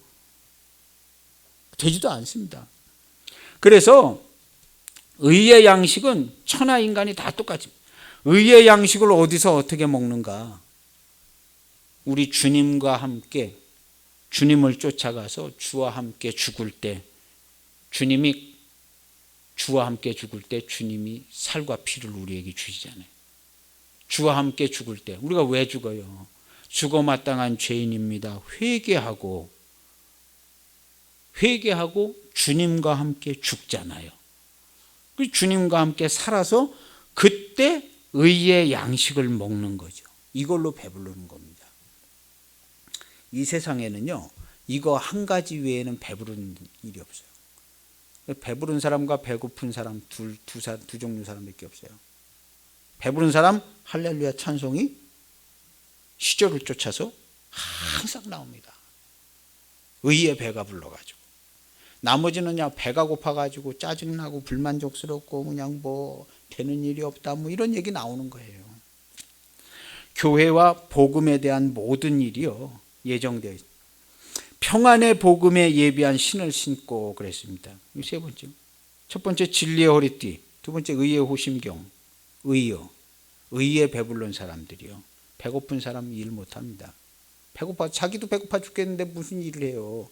[SPEAKER 1] 되지도 않습니다. 그래서 의의 양식은 천하 인간이 다 똑같이, 의의 양식을 어디서 어떻게 먹는가? 우리 주님과 함께, 주님을 쫓아가서 주와 함께 죽을 때, 주님이 주와 함께 죽을 때 주님이 살과 피를 우리에게 주시잖아요. 주와 함께 죽을 때 우리가 왜 죽어요? 죽어 마땅한 죄인입니다. 회개하고 주님과 함께 죽잖아요. 주님과 함께 살아서 그때 의의 양식을 먹는 거죠. 이걸로 배부르는 겁니다. 이 세상에는요, 이거 한 가지 외에는 배부른 일이 없어요. 배부른 사람과 배고픈 사람 두 종류 사람밖에 없어요. 배부른 사람 할렐루야 찬송이 시절을 쫓아서 항상 나옵니다. 의의 배가 불러가지고. 나머지는 그냥 배가 고파가지고 짜증나고 불만족스럽고 그냥 되는 일이 없다 이런 얘기 나오는 거예요. 교회와 복음에 대한 모든 일이요, 예정되어 있습니다. 평안의 복음에 예비한 신을 신고 그랬습니다. 세 번째, 첫 번째 진리의 허리띠, 두 번째 의의 호심경, 의에 배부른 사람들이요. 배고픈 사람 일 못합니다. 자기도 배고파 죽겠는데 무슨 일을 해요.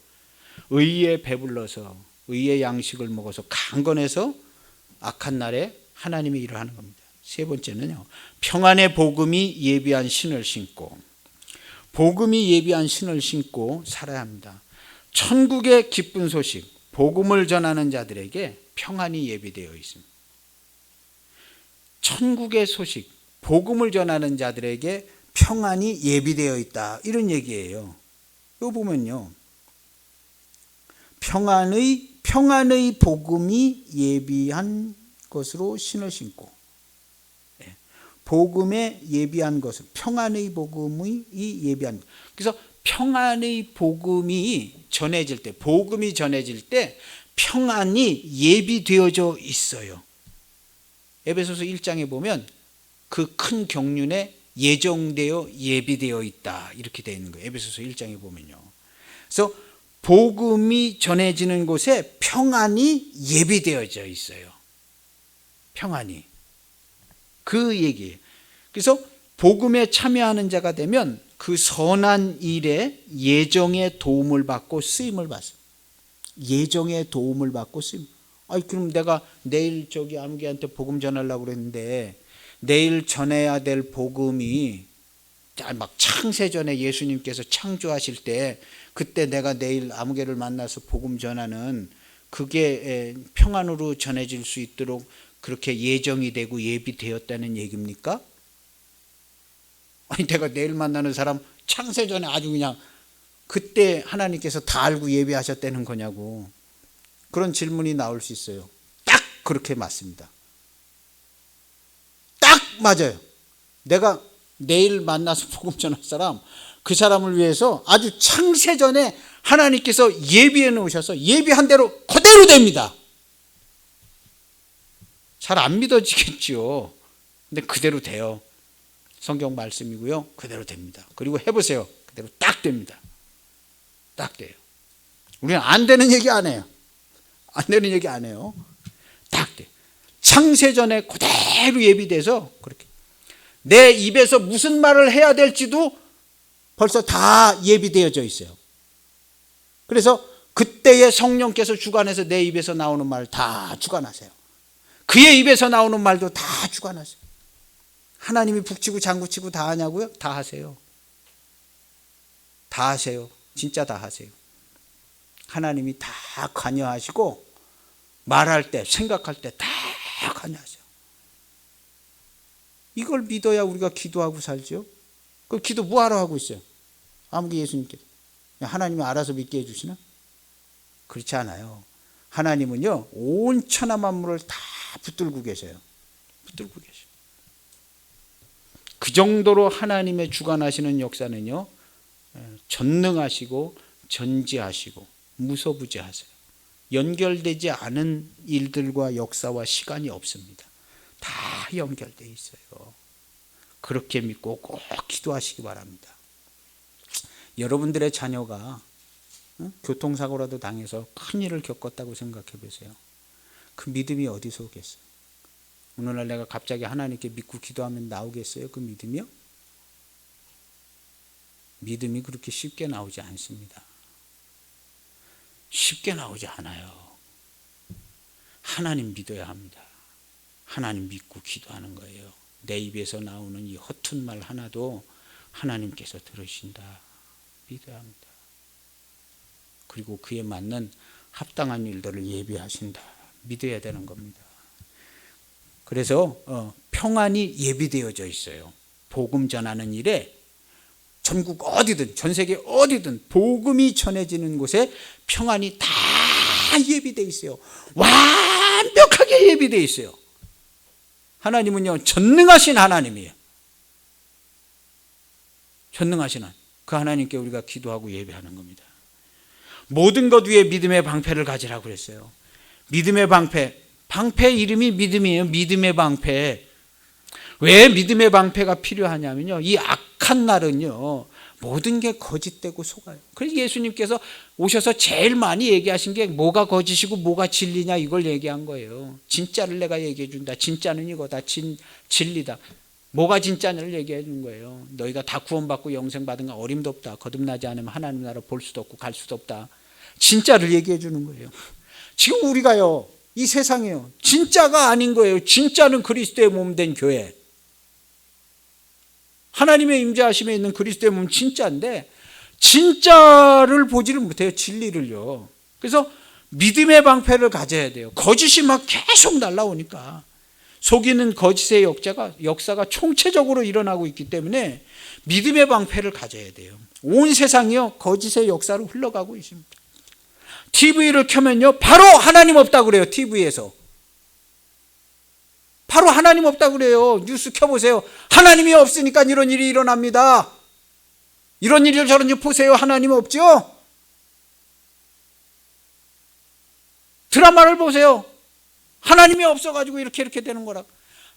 [SPEAKER 1] 의에 배불러서 의의 양식을 먹어서 강건해서 악한 날에 하나님의 일을 하는 겁니다. 세 번째는요, 평안의 복음이 예비한 신을 신고, 복음이 예비한 신을 신고 살아야 합니다. 천국의 기쁜 소식, 복음을 전하는 자들에게 평안이 예비되어 있습니다. 천국의 소식, 복음을 전하는 자들에게 평안이 예비되어 있다, 이런 얘기예요. 이거 보면요, 평안의 복음이 예비한 것으로 신을 신고, 복음에 예비한 것을, 평안의 복음이 예비한 것. 그래서 평안의 복음이 전해질 때, 복음이 전해질 때 평안이 예비되어져 있어요. 에베소서 1장에 보면 그 큰 경륜에 예정되어 예비되어 있다, 이렇게 되어 있는 거예요. 에베소서 1장에 보면요. 그래서 복음이 전해지는 곳에 평안이 예비되어져 있어요. 평안이. 그 얘기예요. 그래서 복음에 참여하는 자가 되면 그 선한 일에 예정의 도움을 받고 쓰임을 받습니다. 예정의 도움을 받고 쓰임. 그럼 내가 내일 아무개한테 복음 전하려고 그랬는데, 내일 전해야 될 복음이 막 창세전에 예수님께서 창조하실 때, 그때 내가 내일 아무개를 만나서 복음 전하는 그게 평안으로 전해질 수 있도록 그렇게 예정이 되고 예비되었다는 얘기입니까? 내가 내일 만나는 사람 창세전에 아주 그냥 그때 하나님께서 다 알고 예비하셨다는 거냐고, 그런 질문이 나올 수 있어요. 딱 그렇게 맞습니다. 딱 맞아요. 내가 내일 만나서 복음 전할 사람, 그 사람을 위해서 아주 창세전에 하나님께서 예비해 놓으셔서 예비한 대로 그대로 됩니다. 잘 안 믿어지겠죠. 근데 그대로 돼요. 성경 말씀이고요, 그대로 됩니다. 그리고 해보세요. 그대로 딱 됩니다. 딱 돼요. 우리는 안 되는 얘기 안 해요. 안 되는 얘기 안 해요. 딱 돼. 창세전에 그대로 예비돼서 그렇게 내 입에서 무슨 말을 해야 될지도 벌써 다 예비되어져 있어요. 그래서 그때의 성령께서 주관해서 내 입에서 나오는 말 다 주관하세요. 그의 입에서 나오는 말도 다 주관하세요. 하나님이 북치고 장구치고 다 하냐고요? 다 하세요. 다 하세요. 진짜 다 하세요. 하나님이 다 관여하시고, 말할 때, 생각할 때 다 관여하세요. 이걸 믿어야 우리가 기도하고 살죠. 그 기도 뭐하러 하고 있어요? 아무개 예수님께서 하나님이 알아서 믿게 해주시나? 그렇지 않아요. 하나님은요, 온 천하 만물을 다 붙들고 계세요. 붙들고 계세요. 그 정도로 하나님의 주관하시는 역사는요, 전능하시고 전지하시고 무소부지하세요. 연결되지 않은 일들과 역사와 시간이 없습니다. 다 연결되어 있어요. 그렇게 믿고 꼭 기도하시기 바랍니다. 여러분들의 자녀가 교통사고라도 당해서 큰일을 겪었다고 생각해 보세요. 그 믿음이 어디서 오겠어요? 오늘날 내가 갑자기 하나님께 믿고 기도하면 나오겠어요? 그 믿음이요? 믿음이 그렇게 쉽게 나오지 않습니다. 쉽게 나오지 않아요. 하나님 믿어야 합니다. 하나님 믿고 기도하는 거예요. 내 입에서 나오는 이 허튼 말 하나도 하나님께서 들으신다. 믿어야 합니다. 그리고 그에 맞는 합당한 일들을 예비하신다. 믿어야 되는 겁니다. 그래서 평안이 예비되어져 있어요. 복음 전하는 일에 전국 어디든, 전 세계 어디든 복음이 전해지는 곳에 평안이 다 예비되어 있어요. 완벽하게 예비되어 있어요. 하나님은요, 전능하신 하나님이에요. 전능하신 하나님. 그 하나님께 우리가 기도하고 예배하는 겁니다. 모든 것 위에 믿음의 방패를 가지라고 그랬어요. 믿음의 방패. 방패 이름이 믿음이에요. 믿음의 방패. 왜 믿음의 방패가 필요하냐면요, 이 악한 날은요, 모든 게 거짓되고 속아요. 그래서 예수님께서 오셔서 제일 많이 얘기하신 게 뭐가 거짓이고 뭐가 진리냐, 이걸 얘기한 거예요. 진짜를 내가 얘기해 준다. 진짜는 이거다. 진리다. 뭐가 진짜를 얘기해 준 거예요. 너희가 다 구원받고 영생 받은 건 어림도 없다. 거듭나지 않으면 하나님 나라 볼 수도 없고 갈 수도 없다. 진짜를 얘기해 주는 거예요. 지금 우리가요, 이 세상에요, 진짜가 아닌 거예요. 진짜는 그리스도의 몸 된 교회. 하나님의 임재하심에 있는 그리스도의 몸은 진짜인데 진짜를 보지를 못해요. 진리를요. 그래서 믿음의 방패를 가져야 돼요. 거짓이 막 계속 날라오니까 속이는 거짓의 역사가 총체적으로 일어나고 있기 때문에 믿음의 방패를 가져야 돼요. 온 세상이요 거짓의 역사로 흘러가고 있습니다. TV를 켜면요 바로 하나님 없다고 그래요. TV에서 바로 하나님 없다고 그래요. 뉴스 켜보세요. 하나님이 없으니까 이런 일이 일어납니다. 이런 일을 저런 일 보세요. 하나님 없죠? 드라마를 보세요. 하나님이 없어가지고 이렇게 되는 거라.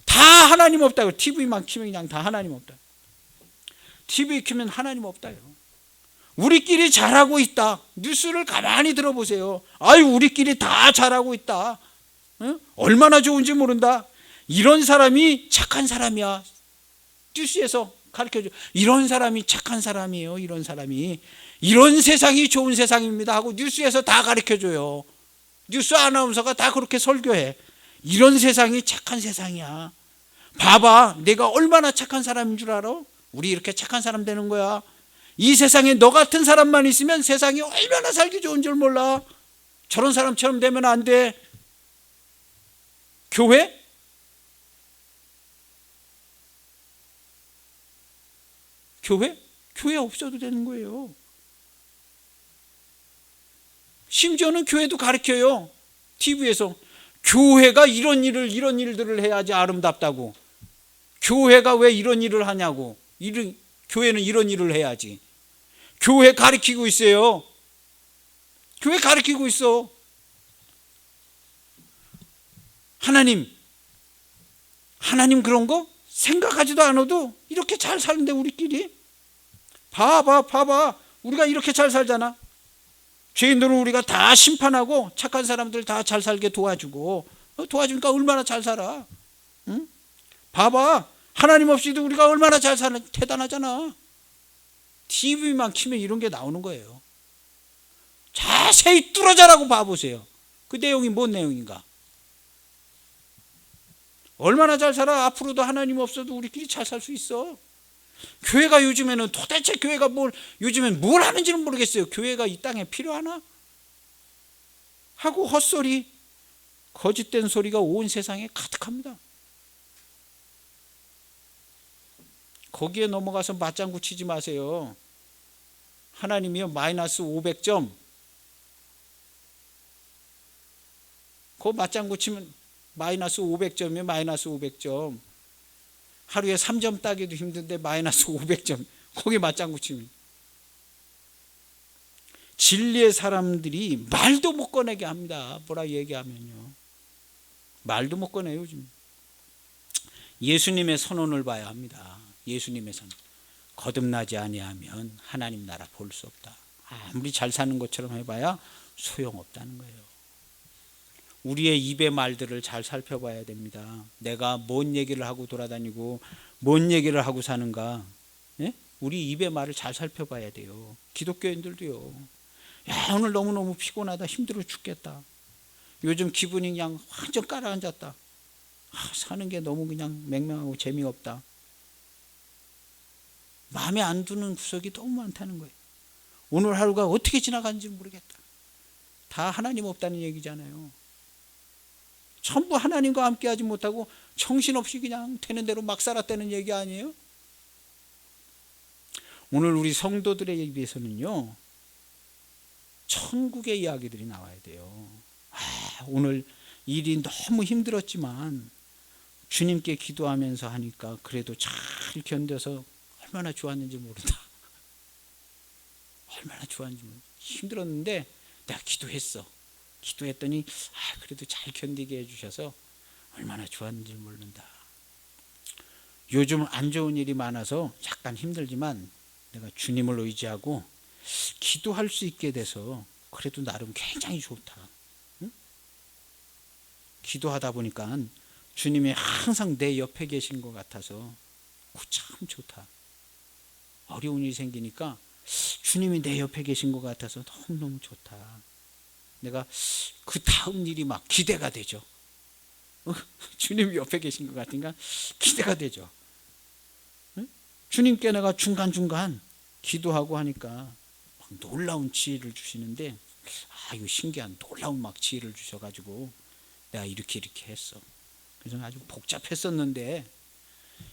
[SPEAKER 1] 다 하나님 없다고. TV만 키면 그냥 다 하나님 없다. TV 키면 하나님 없다요. 우리끼리 잘하고 있다. 뉴스를 가만히 들어보세요. 아유 우리끼리 다 잘하고 있다. 응? 얼마나 좋은지 모른다. 이런 사람이 착한 사람이야. 뉴스에서 가르쳐줘. 이런 사람이 착한 사람이에요. 이런 사람이. 이런 세상이 좋은 세상입니다 하고 뉴스에서 다 가르쳐줘요. 뉴스 아나운서가 다 그렇게 설교해. 이런 세상이 착한 세상이야. 봐봐 내가 얼마나 착한 사람인 줄 알아? 우리 이렇게 착한 사람 되는 거야. 이 세상에 너 같은 사람만 있으면 세상이 얼마나 살기 좋은 줄 몰라. 저런 사람처럼 되면 안 돼. 교회? 교회 없어도 되는 거예요. 심지어는 교회도 가르쳐요. TV에서 교회가 이런 일들을 해야지 아름답다고. 교회가 왜 이런 일을 하냐고. 교회는 이런 일을 해야지. 교회 가르치고 있어요. 교회 가르치고 있어. 하나님 그런 거 생각하지도 않아도 이렇게 잘 사는데 우리끼리. 봐봐 우리가 이렇게 잘 살잖아. 죄인들은 우리가 다 심판하고 착한 사람들 다 잘 살게 도와주고 도와주니까 얼마나 잘 살아. 응? 봐봐 하나님 없이도 우리가 얼마나 잘 사는 대단하잖아. TV만 키면 이런 게 나오는 거예요. 자세히 뚫어져라고 봐보세요. 그 내용이 뭔 내용인가. 얼마나 잘 살아. 앞으로도 하나님 없어도 우리끼리 잘 살 수 있어. 교회가 요즘에는 도대체 교회가 요즘엔 뭘 하는지는 모르겠어요. 교회가 이 땅에 필요하나? 하고 헛소리 거짓된 소리가 온 세상에 가득합니다. 거기에 넘어가서 맞장구 치지 마세요. 하나님이요 마이너스 500점 그 맞장구 치면 마이너스 500점이에요. 마이너스 500점 하루에 3점 따기도 힘든데 마이너스 500점 거기 맞장구 치면 진리의 사람들이 말도 못 꺼내게 합니다. 뭐라 얘기하면요 말도 못 꺼내요. 요즘 예수님의 선언을 봐야 합니다. 예수님의 선언 거듭나지 아니하면 하나님 나라 볼 수 없다. 아무리 잘 사는 것처럼 해봐야 소용없다는 거예요. 우리의 입의 말들을 잘 살펴봐야 됩니다. 내가 뭔 얘기를 하고 돌아다니고 뭔 얘기를 하고 사는가. 예? 우리 입의 말을 잘 살펴봐야 돼요. 기독교인들도요. 야 오늘 너무너무 피곤하다. 힘들어 죽겠다. 요즘 기분이 그냥 완전 깔아앉았다. 사는 게 너무 그냥 맹맹하고 재미없다. 마음에 안 드는 구석이 너무 많다는 거예요. 오늘 하루가 어떻게 지나가는지 모르겠다. 다 하나님 없다는 얘기잖아요. 전부 하나님과 함께하지 못하고 정신없이 그냥 되는 대로 막 살았다는 얘기 아니에요? 오늘 우리 성도들의 입에서는요 천국의 이야기들이 나와야 돼요. 오늘 일이 너무 힘들었지만 주님께 기도하면서 하니까 그래도 잘 견뎌서 얼마나 좋았는지 모른다. 얼마나 좋았는지 모른다. 힘들었는데 내가 기도했더니 그래도 잘 견디게 해주셔서 얼마나 좋았는지 모른다. 요즘 안 좋은 일이 많아서 약간 힘들지만 내가 주님을 의지하고 기도할 수 있게 돼서 그래도 나름 굉장히 좋다. 응? 기도하다 보니까 주님이 항상 내 옆에 계신 것 같아서 참 좋다. 어려운 일이 생기니까 주님이 내 옆에 계신 것 같아서 너무너무 좋다. 내가 그 다음 일이 막 기대가 되죠. 주님이 옆에 계신 것 같으니까 기대가 되죠. 주님께 내가 중간중간 기도하고 하니까 막 놀라운 지혜를 주시는데 이거 신기한 놀라운 막 지혜를 주셔가지고 내가 이렇게 했어. 그래서 아주 복잡했었는데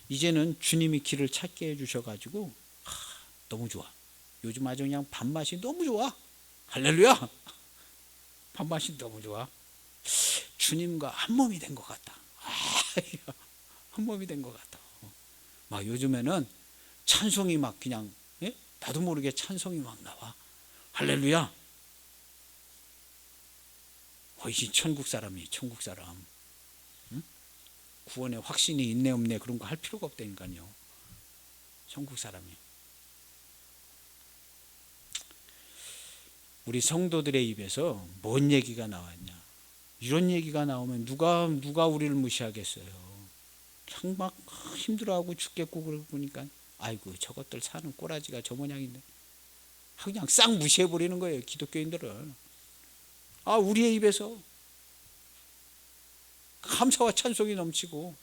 [SPEAKER 1] 이제는 주님이 길을 찾게 해주셔가지고 너무 좋아. 요즘 아주 그냥 밥맛이 너무 좋아. 할렐루야. 밥맛이 너무 좋아. 주님과 한 몸이 된 것 같다. 한 몸이 된 것 같다. 막 요즘에는 찬송이 막 그냥 나도 모르게 찬송이 막 나와. 할렐루야. 이 천국 사람이 천국 사람. 응? 구원의 확신이 있네 없네 그런 거 할 필요가 없다니까요. 천국 사람이. 우리 성도들의 입에서 뭔 얘기가 나왔냐. 이런 얘기가 나오면 누가 우리를 무시하겠어요. 그냥 막 힘들어하고 죽겠고 그러고 보니까 아이고 저것들 사는 꼬라지가 저 모양인데 그냥 싹 무시해버리는 거예요. 기독교인들을. 우리의 입에서 감사와 찬송이 넘치고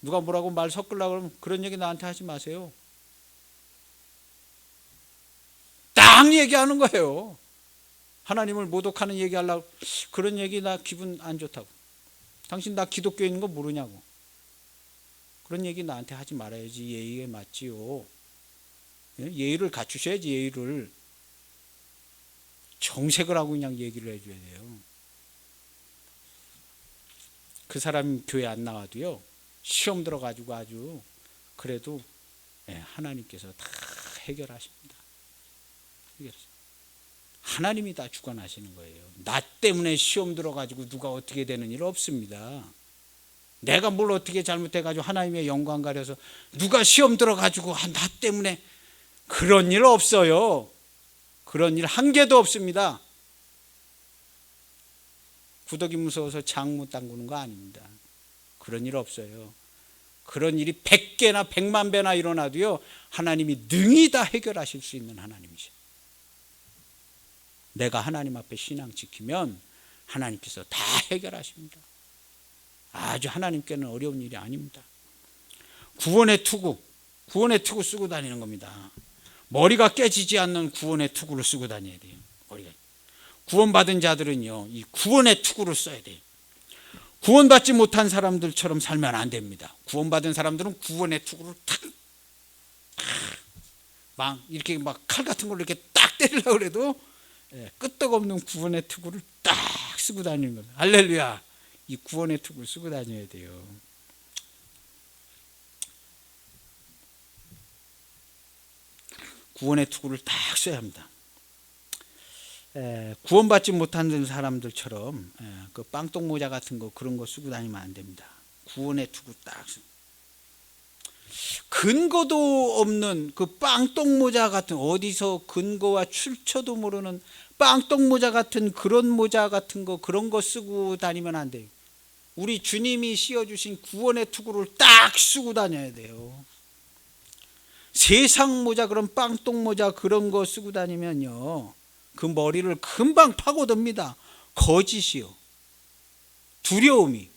[SPEAKER 1] 누가 뭐라고 말 섞으려고 그러면 그런 얘기 나한테 하지 마세요. 딱 얘기하는 거예요. 하나님을 모독하는 얘기하려고 그런 얘기 나 기분 안 좋다고. 당신 나 기독교인인 거 모르냐고. 그런 얘기 나한테 하지 말아야지. 예의에 맞지요. 예의를 갖추셔야지. 예의를. 정색을 하고 그냥 얘기를 해줘야 돼요. 그 사람 교회 안 나와도요. 시험 들어가지고 아주 그래도 하나님께서 다 해결하십니다. 하나님이 다 주관하시는 거예요. 나 때문에 시험 들어가지고 누가 어떻게 되는 일 없습니다. 내가 뭘 어떻게 잘못해가지고 하나님의 영광 가려서 누가 시험 들어가지고 나 때문에 그런 일 없어요. 그런 일 한 개도 없습니다. 구더기 무서워서 장무 담그는 거 아닙니다. 그런 일 없어요. 그런 일이 100개나 100만 배나 일어나도요. 하나님이 능히 다 해결하실 수 있는 하나님이시죠. 내가 하나님 앞에 신앙 지키면 하나님께서 다 해결하십니다. 아주 하나님께는 어려운 일이 아닙니다. 구원의 투구 쓰고 다니는 겁니다. 머리가 깨지지 않는 구원의 투구를 쓰고 다녀야 돼요. 구원받은 자들은요, 이 구원의 투구를 써야 돼요. 구원받지 못한 사람들처럼 살면 안 됩니다. 구원받은 사람들은 구원의 투구를 막 이렇게 막 칼 같은 걸로 이렇게 딱 때리려고 해도 끄떡없는 구원의 투구를 딱 쓰고 다니는 겁니다. 할렐루야. 이 구원의 투구를 쓰고 다녀야 돼요. 구원의 투구를 딱 써야 합니다. 구원받지 못한 사람들처럼 그 빵똥 모자 같은 거 그런 거 쓰고 다니면 안 됩니다. 구원의 투구 딱 근거도 없는 그 빵똥 모자 같은 어디서 근거와 출처도 모르는 빵똥 모자 같은 그런 모자 같은 거 그런 거 쓰고 다니면 안 돼요. 우리 주님이 씌워주신 구원의 투구를 딱 쓰고 다녀야 돼요. 세상 모자 그런 빵똥 모자 그런 거 쓰고 다니면요. 그 머리를 금방 파고듭니다. 거짓이요. 두려움이.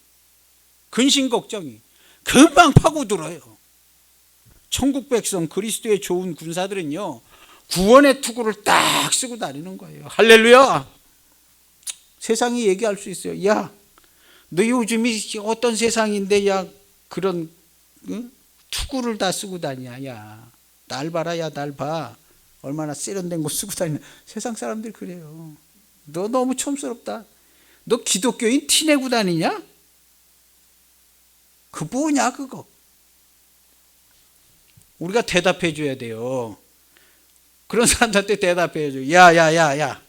[SPEAKER 1] 근심 걱정이. 금방 파고들어요. 천국 백성 그리스도의 좋은 군사들은요. 구원의 투구를 딱 쓰고 다니는 거예요. 할렐루야. 세상이 얘기할 수 있어요. 야, 너 요즘이 어떤 세상인데 야 그런 투구를 다 쓰고 다니냐. 야, 날 봐라. 야, 날 봐. 얼마나 세련된 거 쓰고 다니는 세상 사람들이 그래요. 너 너무 촌스럽다. 너 기독교인 티내고 다니냐? 그 뭐냐 그거. 우리가 대답해 줘야 돼요. 그런 사람들한테 대답해 줘. 야.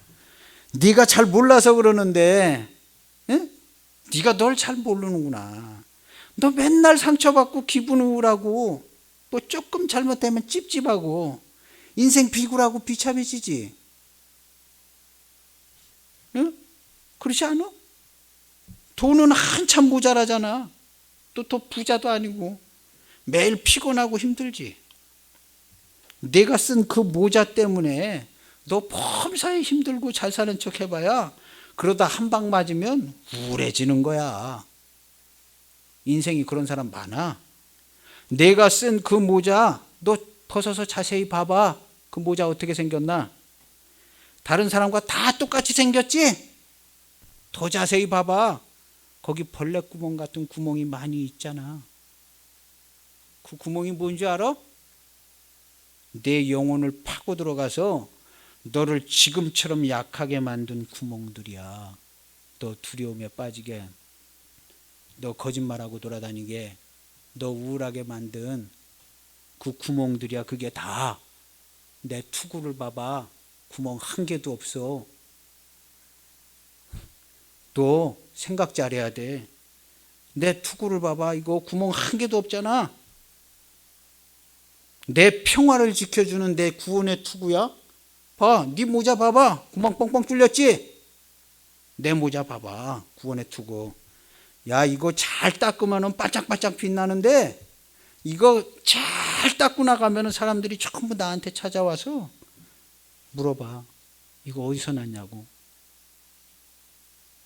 [SPEAKER 1] 네가 잘 몰라서 그러는데 네가 널 잘 모르는구나. 너 맨날 상처받고 기분 우울하고 또 조금 잘못되면 찝찝하고 인생 비굴하고 비참해지지. 응? 그렇지 않아? 돈은 한참 모자라잖아. 또 부자도 아니고 매일 피곤하고 힘들지. 내가 쓴 그 모자 때문에 너 범사에 힘들고 잘 사는 척 해봐야 그러다 한 방 맞으면 우울해지는 거야. 인생이 그런 사람 많아. 내가 쓴 그 모자 너 벗어서 자세히 봐봐. 그 모자 어떻게 생겼나? 다른 사람과 다 똑같이 생겼지? 더 자세히 봐봐. 거기 벌레구멍 같은 구멍이 많이 있잖아. 그 구멍이 뭔지 알아? 내 영혼을 파고 들어가서 너를 지금처럼 약하게 만든 구멍들이야. 너 두려움에 빠지게, 너 거짓말하고 돌아다니게, 너 우울하게 만든 그 구멍들이야. 그게 다 내 투구를 봐봐. 구멍 한 개도 없어. 너 생각 잘해야 돼. 내 투구를 봐봐. 이거 구멍 한 개도 없잖아. 내 평화를 지켜주는 내 구원의 투구야. 봐, 네 모자 봐봐. 구멍 뻥뻥 뚫렸지? 내 모자 봐봐. 구원의 투구. 야, 이거 잘 닦으면 반짝반짝 빛나는데, 이거 잘 닦고 나가면 사람들이 전부 나한테 찾아와서 물어봐. 이거 어디서 났냐고.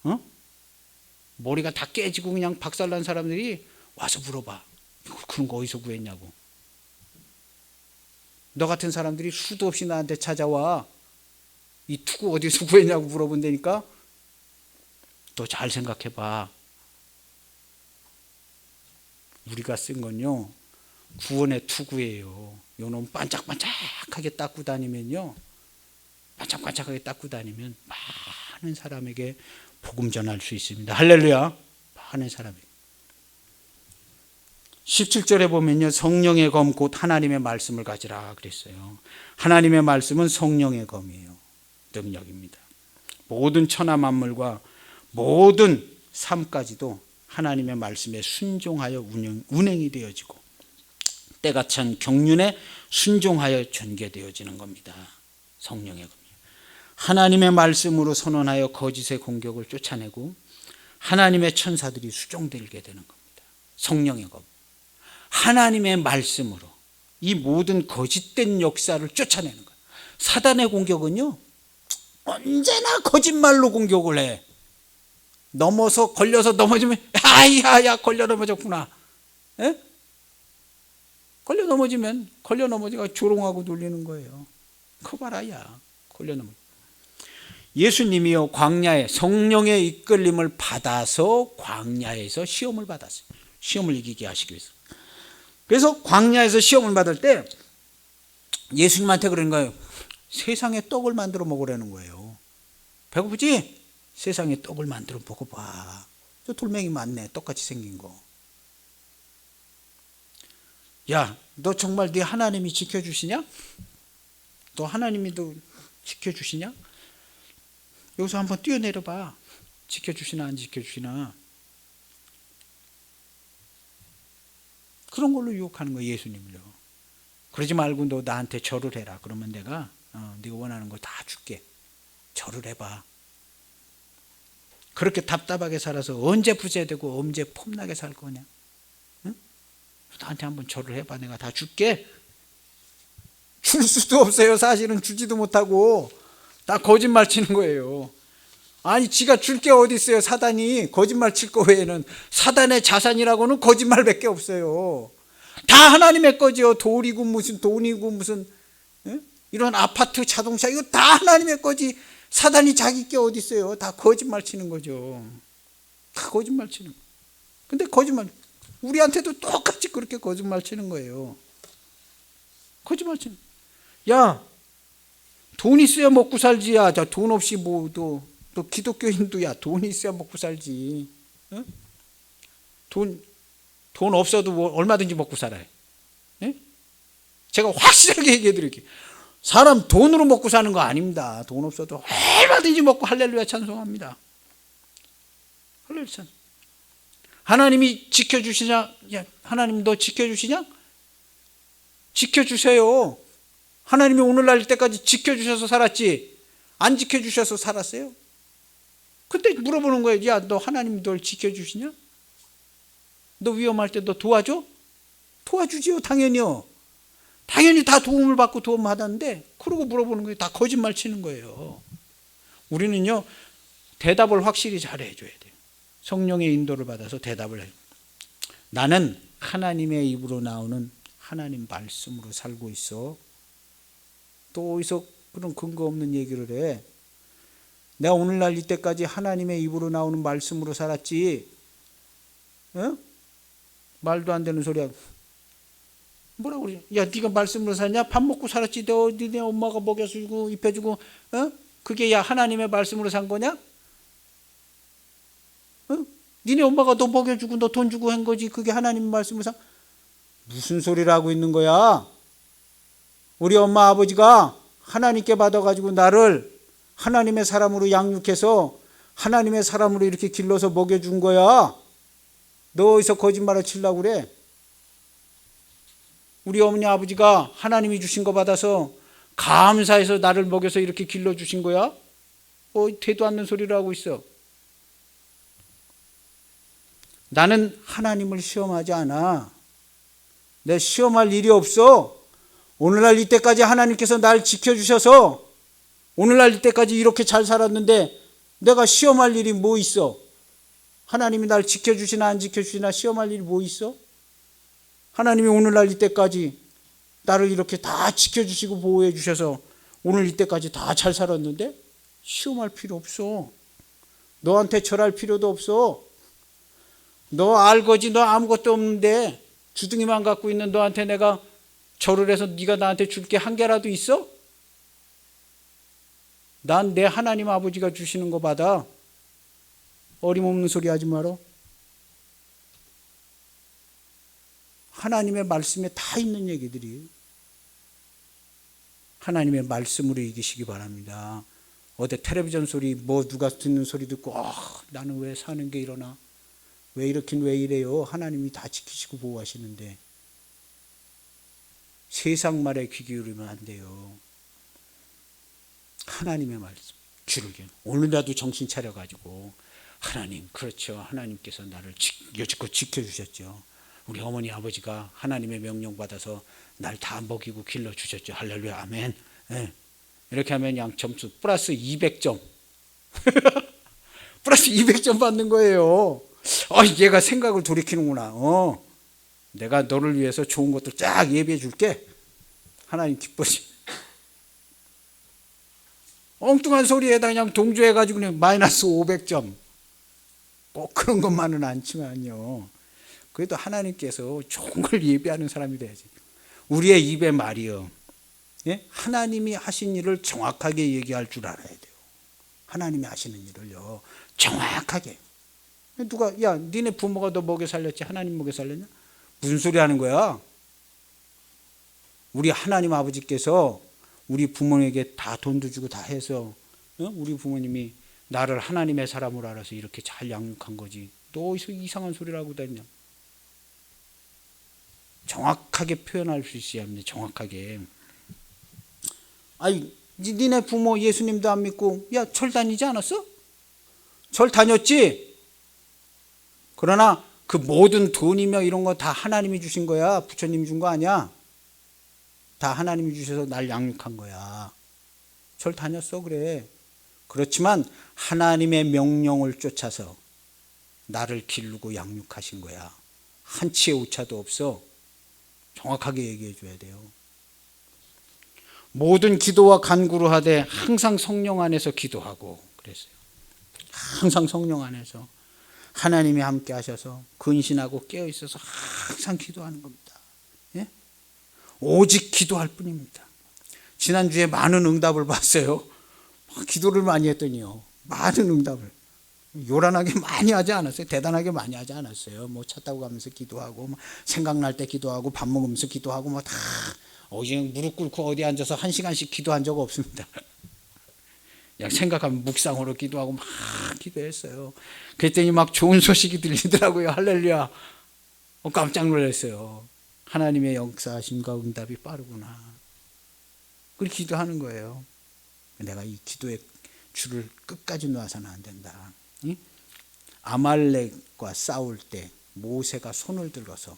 [SPEAKER 1] 어? 머리가 다 깨지고 그냥 박살난 사람들이 와서 물어봐. 그런 거 어디서 구했냐고. 너 같은 사람들이 수도 없이 나한테 찾아와. 이 투구 어디서 구했냐고 물어본다니까. 너 잘 생각해봐. 우리가 쓴 건요, 구원의 투구예요. 요놈 반짝반짝하게 닦고 다니면요, 반짝반짝하게 닦고 다니면 많은 사람에게 복음 전할 수 있습니다. 할렐루야. 많은 사람에게. 17절에 보면요, 성령의 검 곧 하나님의 말씀을 가지라 그랬어요. 하나님의 말씀은 성령의 검이에요. 능력입니다. 모든 천하 만물과 모든 삶까지도 하나님의 말씀에 순종하여 운행이 되어지고, 때가 찬 경륜에 순종하여 전개되어지는 겁니다. 성령의 검이에요. 하나님의 말씀으로 선언하여 거짓의 공격을 쫓아내고 하나님의 천사들이 수종되게 되는 겁니다. 성령의 검. 하나님의 말씀으로 이 모든 거짓된 역사를 쫓아내는 거예요. 사단의 공격은요, 언제나 거짓말로 공격을 해. 넘어서 걸려서 넘어지면 야야야 걸려 넘어졌구나. 에? 걸려 넘어지가 조롱하고 놀리는 거예요. 그거 봐라, 야. 걸려 넘어. 예수님이요, 광야에 성령의 이끌림을 받아서 광야에서 시험을 받았어요. 시험을 이기게 하시기 위해서. 그래서 광야에서 시험을 받을 때 예수님한테 그러는 거예요. 세상에 떡을 만들어 먹으라는 거예요. 배고프지? 세상에 떡을 만들어 먹어봐. 저 돌멩이 많네. 똑같이 생긴 거. 야, 너 정말 네 하나님이 지켜주시냐? 너 하나님이 너 지켜주시냐? 여기서 한번 뛰어내려봐. 지켜주시나 안 지켜주시나. 그런 걸로 유혹하는 거예요, 예수님을요. 그러지 말고 너 나한테 절을 해라. 그러면 내가 네가 원하는 거 다 줄게. 절을 해봐. 그렇게 답답하게 살아서 언제 부재되고 언제 폼나게 살 거냐? 응? 나한테 한번 절을 해봐. 내가 다 줄게. 줄 수도 없어요. 사실은 주지도 못하고 다 거짓말 치는 거예요. 아니, 지가 줄 게 어디 있어요. 사단이 거짓말 칠 거 외에는. 사단의 자산이라고는 거짓말밖에 없어요. 다 하나님의 거지요. 돌이고 무슨 돈이고 무슨 이런 아파트, 자동차, 이거 다 하나님의 거지. 사단이 자기 게 어디 있어요. 다 거짓말 치는 거죠. 다 거짓말 치는 거예요. 근데 거짓말, 우리한테도 똑같이 그렇게 거짓말 치는 거예요. 거짓말 치는 거예요. 야, 돈 있어야 먹고 살지. 야, 돈 없이 뭐 또 기독교인도 야, 돈 있어야 먹고 살지. 어? 돈 없어도 뭐 얼마든지 먹고 살아요. 예? 제가 확실하게 얘기해 드릴게요. 사람 돈으로 먹고 사는 거 아닙니다. 돈 없어도 얼마든지 먹고 할렐루야 찬송합니다. 할렐루야 찬송. 하나님이 지켜주시냐? 야, 하나님 너 지켜주시냐? 지켜주세요. 하나님이 오늘날 때까지 지켜주셔서 살았지, 안 지켜주셔서 살았어요? 그때 물어보는 거예요. 야, 너 하나님 널 지켜주시냐? 너 위험할 때 너 도와줘? 도와주지요, 당연히요. 당연히 다 도움을 받고 도움 받았는데, 그러고 물어보는 거예요. 다 거짓말 치는 거예요. 우리는요, 대답을 확실히 잘 해줘야 돼요. 성령의 인도를 받아서 대답을 해요. 나는 하나님의 입으로 나오는 하나님 말씀으로 살고 있어. 또 어디서 그런 근거 없는 얘기를 해. 내가 오늘날 이때까지 하나님의 입으로 나오는 말씀으로 살았지, 어? 말도 안 되는 소리야. 뭐라고 그래? 야, 네가 말씀으로 사냐? 밥 먹고 살았지. 니네 엄마가 먹여주고 입혀주고, 어? 그게 야 하나님의 말씀으로 산 거냐? 어? 니네 엄마가 너 먹여주고 너 돈 주고 한 거지. 그게 하나님의 말씀으로 산? 무슨 소리를 하고 있는 거야? 우리 엄마 아버지가 하나님께 받아가지고 나를 하나님의 사람으로 양육해서 하나님의 사람으로 이렇게 길러서 먹여준 거야. 너 어디서 거짓말을 치려고 그래? 우리 어머니 아버지가 하나님이 주신 거 받아서 감사해서 나를 먹여서 이렇게 길러주신 거야? 되도 않는 소리를 하고 있어. 나는 하나님을 시험하지 않아. 내 시험할 일이 없어. 오늘날 이때까지 하나님께서 날 지켜주셔서 오늘날 이때까지 이렇게 잘 살았는데 내가 시험할 일이 뭐 있어? 하나님이 날 지켜주시나 안 지켜주시나 시험할 일이 뭐 있어? 하나님이 오늘날 이때까지 나를 이렇게 다 지켜주시고 보호해 주셔서 오늘 이때까지 다 잘 살았는데 시험할 필요 없어. 너한테 절할 필요도 없어. 너 알거지. 너 아무것도 없는데 주둥이만 갖고 있는 너한테 내가 절을 해서 네가 나한테 줄 게 한 개라도 있어? 난 내 하나님 아버지가 주시는 거 받아. 어림없는 소리 하지 마라. 하나님의 말씀에 다 있는 얘기들이. 하나님의 말씀으로 이기시기 바랍니다. 어디 텔레비전 소리 뭐 누가 듣는 소리 듣고 나는 왜 사는 게 이러나? 왜 이렇긴 왜 이래요? 하나님이 다 지키시고 보호하시는데 세상 말에 귀 기울이면 안 돼요. 하나님의 말씀 주르게 오늘이라도 정신 차려가지고 하나님, 그렇죠. 하나님께서 나를 여지껏 지켜주셨죠. 우리 어머니 아버지가 하나님의 명령 받아서 날 다 먹이고 길러주셨죠. 할렐루야 아멘. 네. 이렇게 하면 양 점수 플러스 200점 플러스 200점 받는 거예요. 얘가 생각을 돌이키는구나. 내가 너를 위해서 좋은 것들 쫙 예비해 줄게. 하나님 기뻐지. 엉뚱한 소리에다 그냥 동조해가지고 그냥 마이너스 500점. 꼭 그런 것만은 않지만요. 그래도 하나님께서 좋은 걸 예비하는 사람이 돼야지. 우리의 입의 말이요. 예? 하나님이 하신 일을 정확하게 얘기할 줄 알아야 돼요. 하나님이 하시는 일을요. 정확하게. 누가 야 니네 부모가 너 먹여 살렸지 하나님 먹여 살렸냐? 무슨 소리 하는 거야? 우리 하나님 아버지께서 우리 부모에게 다 돈도 주고 다 해서 우리 부모님이 나를 하나님의 사람으로 알아서 이렇게 잘 양육한 거지. 너 어디서 이상한 소리를 하고 다니냐? 정확하게 표현할 수 있어야 합니다. 정확하게. 니네 부모 예수님도 안 믿고 야 절 다니지 않았어? 절 다녔지? 그러나 그 모든 돈이며 이런 거 다 하나님이 주신 거야. 부처님이 준 거 아니야. 다 하나님이 주셔서 날 양육한 거야. 절 다녔어 그래. 그렇지만 하나님의 명령을 쫓아서 나를 기르고 양육하신 거야. 한치의 오차도 없어. 정확하게 얘기해 줘야 돼요. 모든 기도와 간구를 하되 항상 성령 안에서 기도하고 그랬어요. 항상 성령 안에서 하나님이 함께 하셔서 근신하고 깨어 있어서 항상 기도하는 겁니다. 예? 오직 기도할 뿐입니다. 지난주에 많은 응답을 봤어요. 기도를 많이 했더니요. 많은 응답을. 요란하게 많이 하지 않았어요. 대단하게 많이 하지 않았어요. 뭐 차 타고 가면서 기도하고 뭐 생각날 때 기도하고 밥 먹으면서 기도하고 뭐 다 무릎 꿇고 어디 앉아서 1시간씩 기도한 적 없습니다. 그냥 생각하면 묵상으로 기도하고 막 기도했어요. 그랬더니 막 좋은 소식이 들리더라고요. 할렐루야. 깜짝 놀랐어요. 하나님의 역사하심과 응답이 빠르구나. 그렇게 기도하는 거예요. 내가 이 기도의 줄을 끝까지 놓아서는 안 된다. 응? 아말렉과 싸울 때 모세가 손을 들어서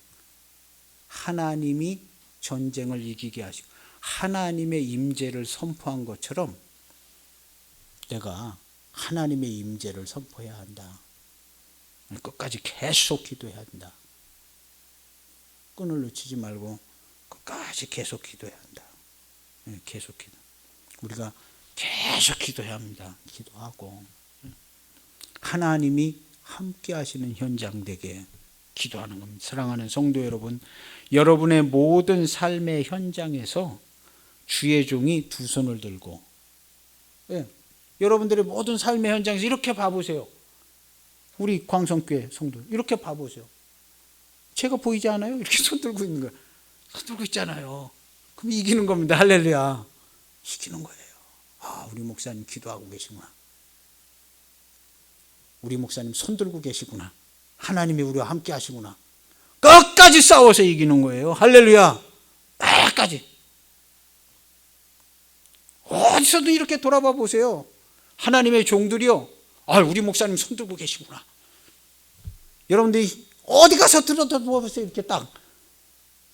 [SPEAKER 1] 하나님이 전쟁을 이기게 하시고 하나님의 임재를 선포한 것처럼 내가 하나님의 임재를 선포해야 한다. 끝까지 계속 기도해야 한다. 끈을 놓치지 말고 끝까지 계속 기도해야 한다. 계속 기도. 우리가 계속 기도해야 합니다. 기도하고 하나님이 함께 하시는 현장 되게 기도하는 겁니다. 사랑하는 성도 여러분, 여러분의 모든 삶의 현장에서 주의 종이 두 손을 들고, 여러분들의 모든 삶의 현장에서 이렇게 봐보세요. 우리 광성교회 성도 이렇게 봐보세요. 제가 보이지 않아요? 이렇게 손 들고 있는 거예요. 손 들고 있잖아요. 그럼 이기는 겁니다. 할렐루야. 이기는 거예요. 아, 우리 목사님 기도하고 계시구나. 우리 목사님 손 들고 계시구나. 하나님이 우리와 함께 하시구나. 끝까지 싸워서 이기는 거예요. 할렐루야. 끝까지. 어디서도 이렇게 돌아봐 보세요. 하나님의 종들이요. 아, 우리 목사님 손 들고 계시구나. 여러분들이 어디 가서 들어보세요. 이렇게 딱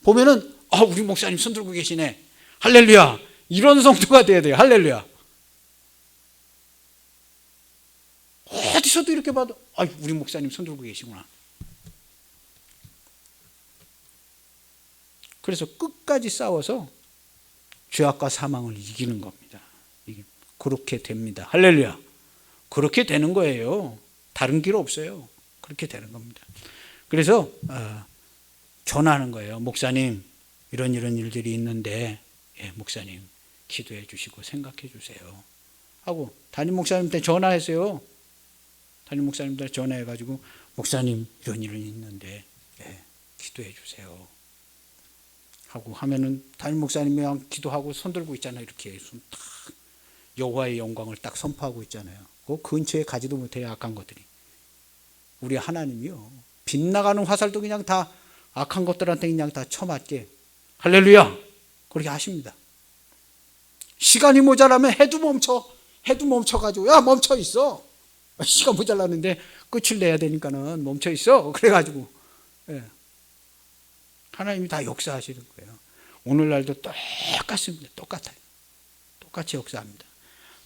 [SPEAKER 1] 보면은, 아, 우리 목사님 손 들고 계시네. 할렐루야. 이런 성도가 돼야 돼요. 할렐루야. 어디서도 이렇게 봐도, 아, 우리 목사님 손 들고 계시구나. 그래서 끝까지 싸워서 죄악과 사망을 이기는 겁니다. 그렇게 됩니다. 할렐루야. 그렇게 되는 거예요. 다른 길 없어요. 그렇게 되는 겁니다. 그래서 전하는 거예요. 목사님, 이런 일들이 있는데, 목사님 기도해 주시고 생각해 주세요 하고 담임 목사님한테 전화했어요. 담임 목사님한테 전화해가지고, 목사님 이런 일이 있는데 기도해 주세요 하고 하면은 담임 목사님이 기도하고 손 들고 있잖아요. 이렇게 손 딱 여호와의 영광을 딱 선포하고 있잖아요. 그 근처에 가지도 못해요. 악한 것들이. 우리 하나님이요, 빗나가는 화살도 그냥 다 악한 것들한테 그냥 다 쳐맞게, 할렐루야, 그렇게 하십니다. 시간이 모자라면 해도 멈춰가지고, 야, 멈춰 있어. 시간 모자라는데 끝을 내야 되니까는 멈춰 있어. 그래가지고 하나님이 다 역사하시는 거예요. 오늘날도 똑같습니다. 똑같이 역사합니다.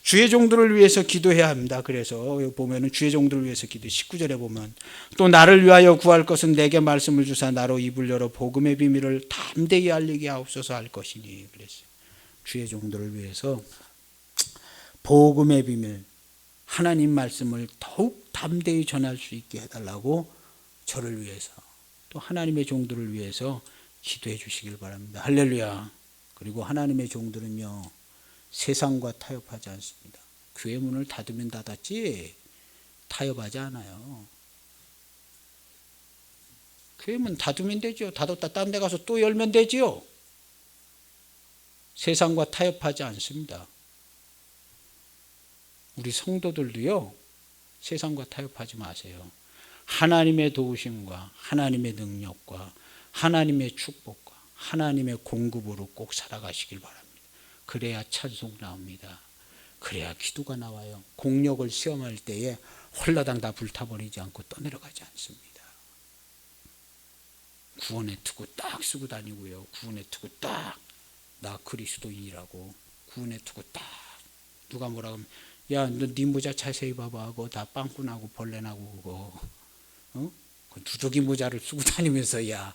[SPEAKER 1] 주의 종들을 위해서 기도해야 합니다. 그래서 여기 보면은 주의 종들을 위해서 기도, 19절에 보면, 또 나를 위하여 구할 것은 내게 말씀을 주사 나로 입을 열어 복음의 비밀을 담대히 알리게 하옵소서 할 것이니. 그랬어요. 주의 종들을 위해서 복음의 비밀, 하나님 말씀을 더욱 담대히 전할 수 있게 해달라고 저를 위해서, 또 하나님의 종들을 위해서 기도해 주시길 바랍니다. 할렐루야. 그리고 하나님의 종들은요, 세상과 타협하지 않습니다. 교회 문을 닫으면 닫았지 타협하지 않아요. 교회 문 닫으면 되죠. 닫았다 딴 데 가서 또 열면 되지요. 세상과 타협하지 않습니다. 우리 성도들도요, 세상과 타협하지 마세요. 하나님의 도우심과 하나님의 능력과 하나님의 축복과 하나님의 공급으로 꼭 살아가시길 바랍니다. 그래야 찬송 나옵니다. 그래야 기도가 나와요. 공력을 시험할 때에 홀라당 다 불타버리지 않고 떠내려가지 않습니다. 구원의 투구 딱 쓰고 다니고요. 구원의 투구 딱, 나 그리스도인이라고 구원의 투구 딱, 누가 뭐라고 하면, 야, 너 네 모자 자세히 봐봐 하고 다 빵꾸 나고 벌레 나고 그거, 그 누더기 모자를 쓰고 다니면서 야,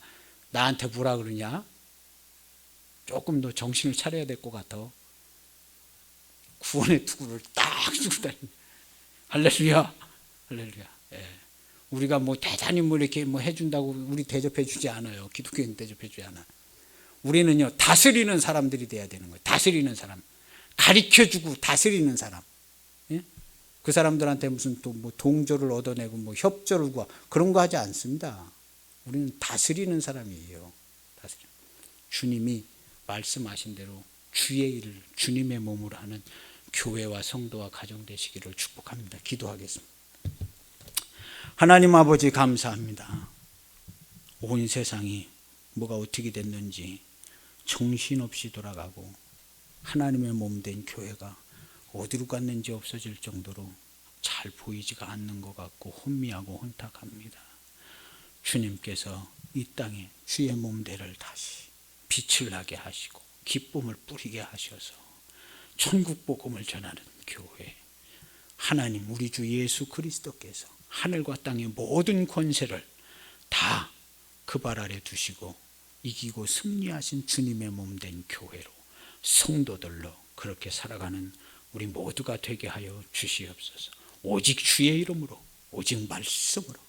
[SPEAKER 1] 나한테 뭐라 그러냐? 조금 더 정신을 차려야 될 것 같아. 구원의 투구를 딱 쓰고 다니는. 할렐루야. 할렐루야. 우리가 뭐 대단히 뭐 이렇게 뭐 해준다고 우리 대접해 주지 않아요. 기독교인 대접해 주지 않아. 우리는요, 다스리는 사람들이 돼야 되는 거예요. 다스리는 사람. 가르쳐 주고 다스리는 사람. 그 사람들한테 무슨 또 뭐 동조를 얻어내고 뭐 협조를 구하, 그런 거 하지 않습니다. 우리는 다스리는 사람이에요. 주님이 말씀하신 대로 주의 일을 주님의 몸으로 하는 교회와 성도와 가정 되시기를 축복합니다. 기도하겠습니다. 하나님 아버지, 감사합니다. 온 세상이 뭐가 어떻게 됐는지 정신없이 돌아가고 하나님의 몸 된 교회가 어디로 갔는지 없어질 정도로 잘 보이지가 않는 것 같고 혼미하고 혼탁합니다. 주님께서 이 땅에 주의 몸대를 다시 빛을 나게 하시고 기쁨을 뿌리게 하셔서 천국 복음을 전하는 교회, 하나님 우리 주 예수 그리스도께서 하늘과 땅의 모든 권세를 다 그 발 아래 두시고 이기고 승리하신 주님의 몸 된 교회로, 성도들로 그렇게 살아가는 우리 모두가 되게 하여 주시옵소서. 오직 주의 이름으로, 오직 말씀으로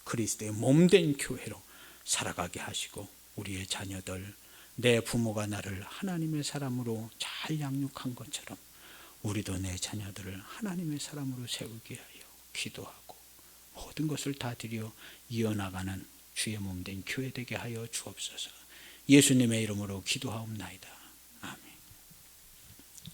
[SPEAKER 1] 그리스도의 몸된 교회로 살아가게 하시고, 우리의 자녀들, 내 부모가 나를 하나님의 사람으로 잘 양육한 것처럼 우리도 내 자녀들을 하나님의 사람으로 세우게 하여 기도하고 모든 것을 다 드려 이어나가는 주의 몸된 교회 되게 하여 주옵소서. 예수님의 이름으로 기도하옵나이다.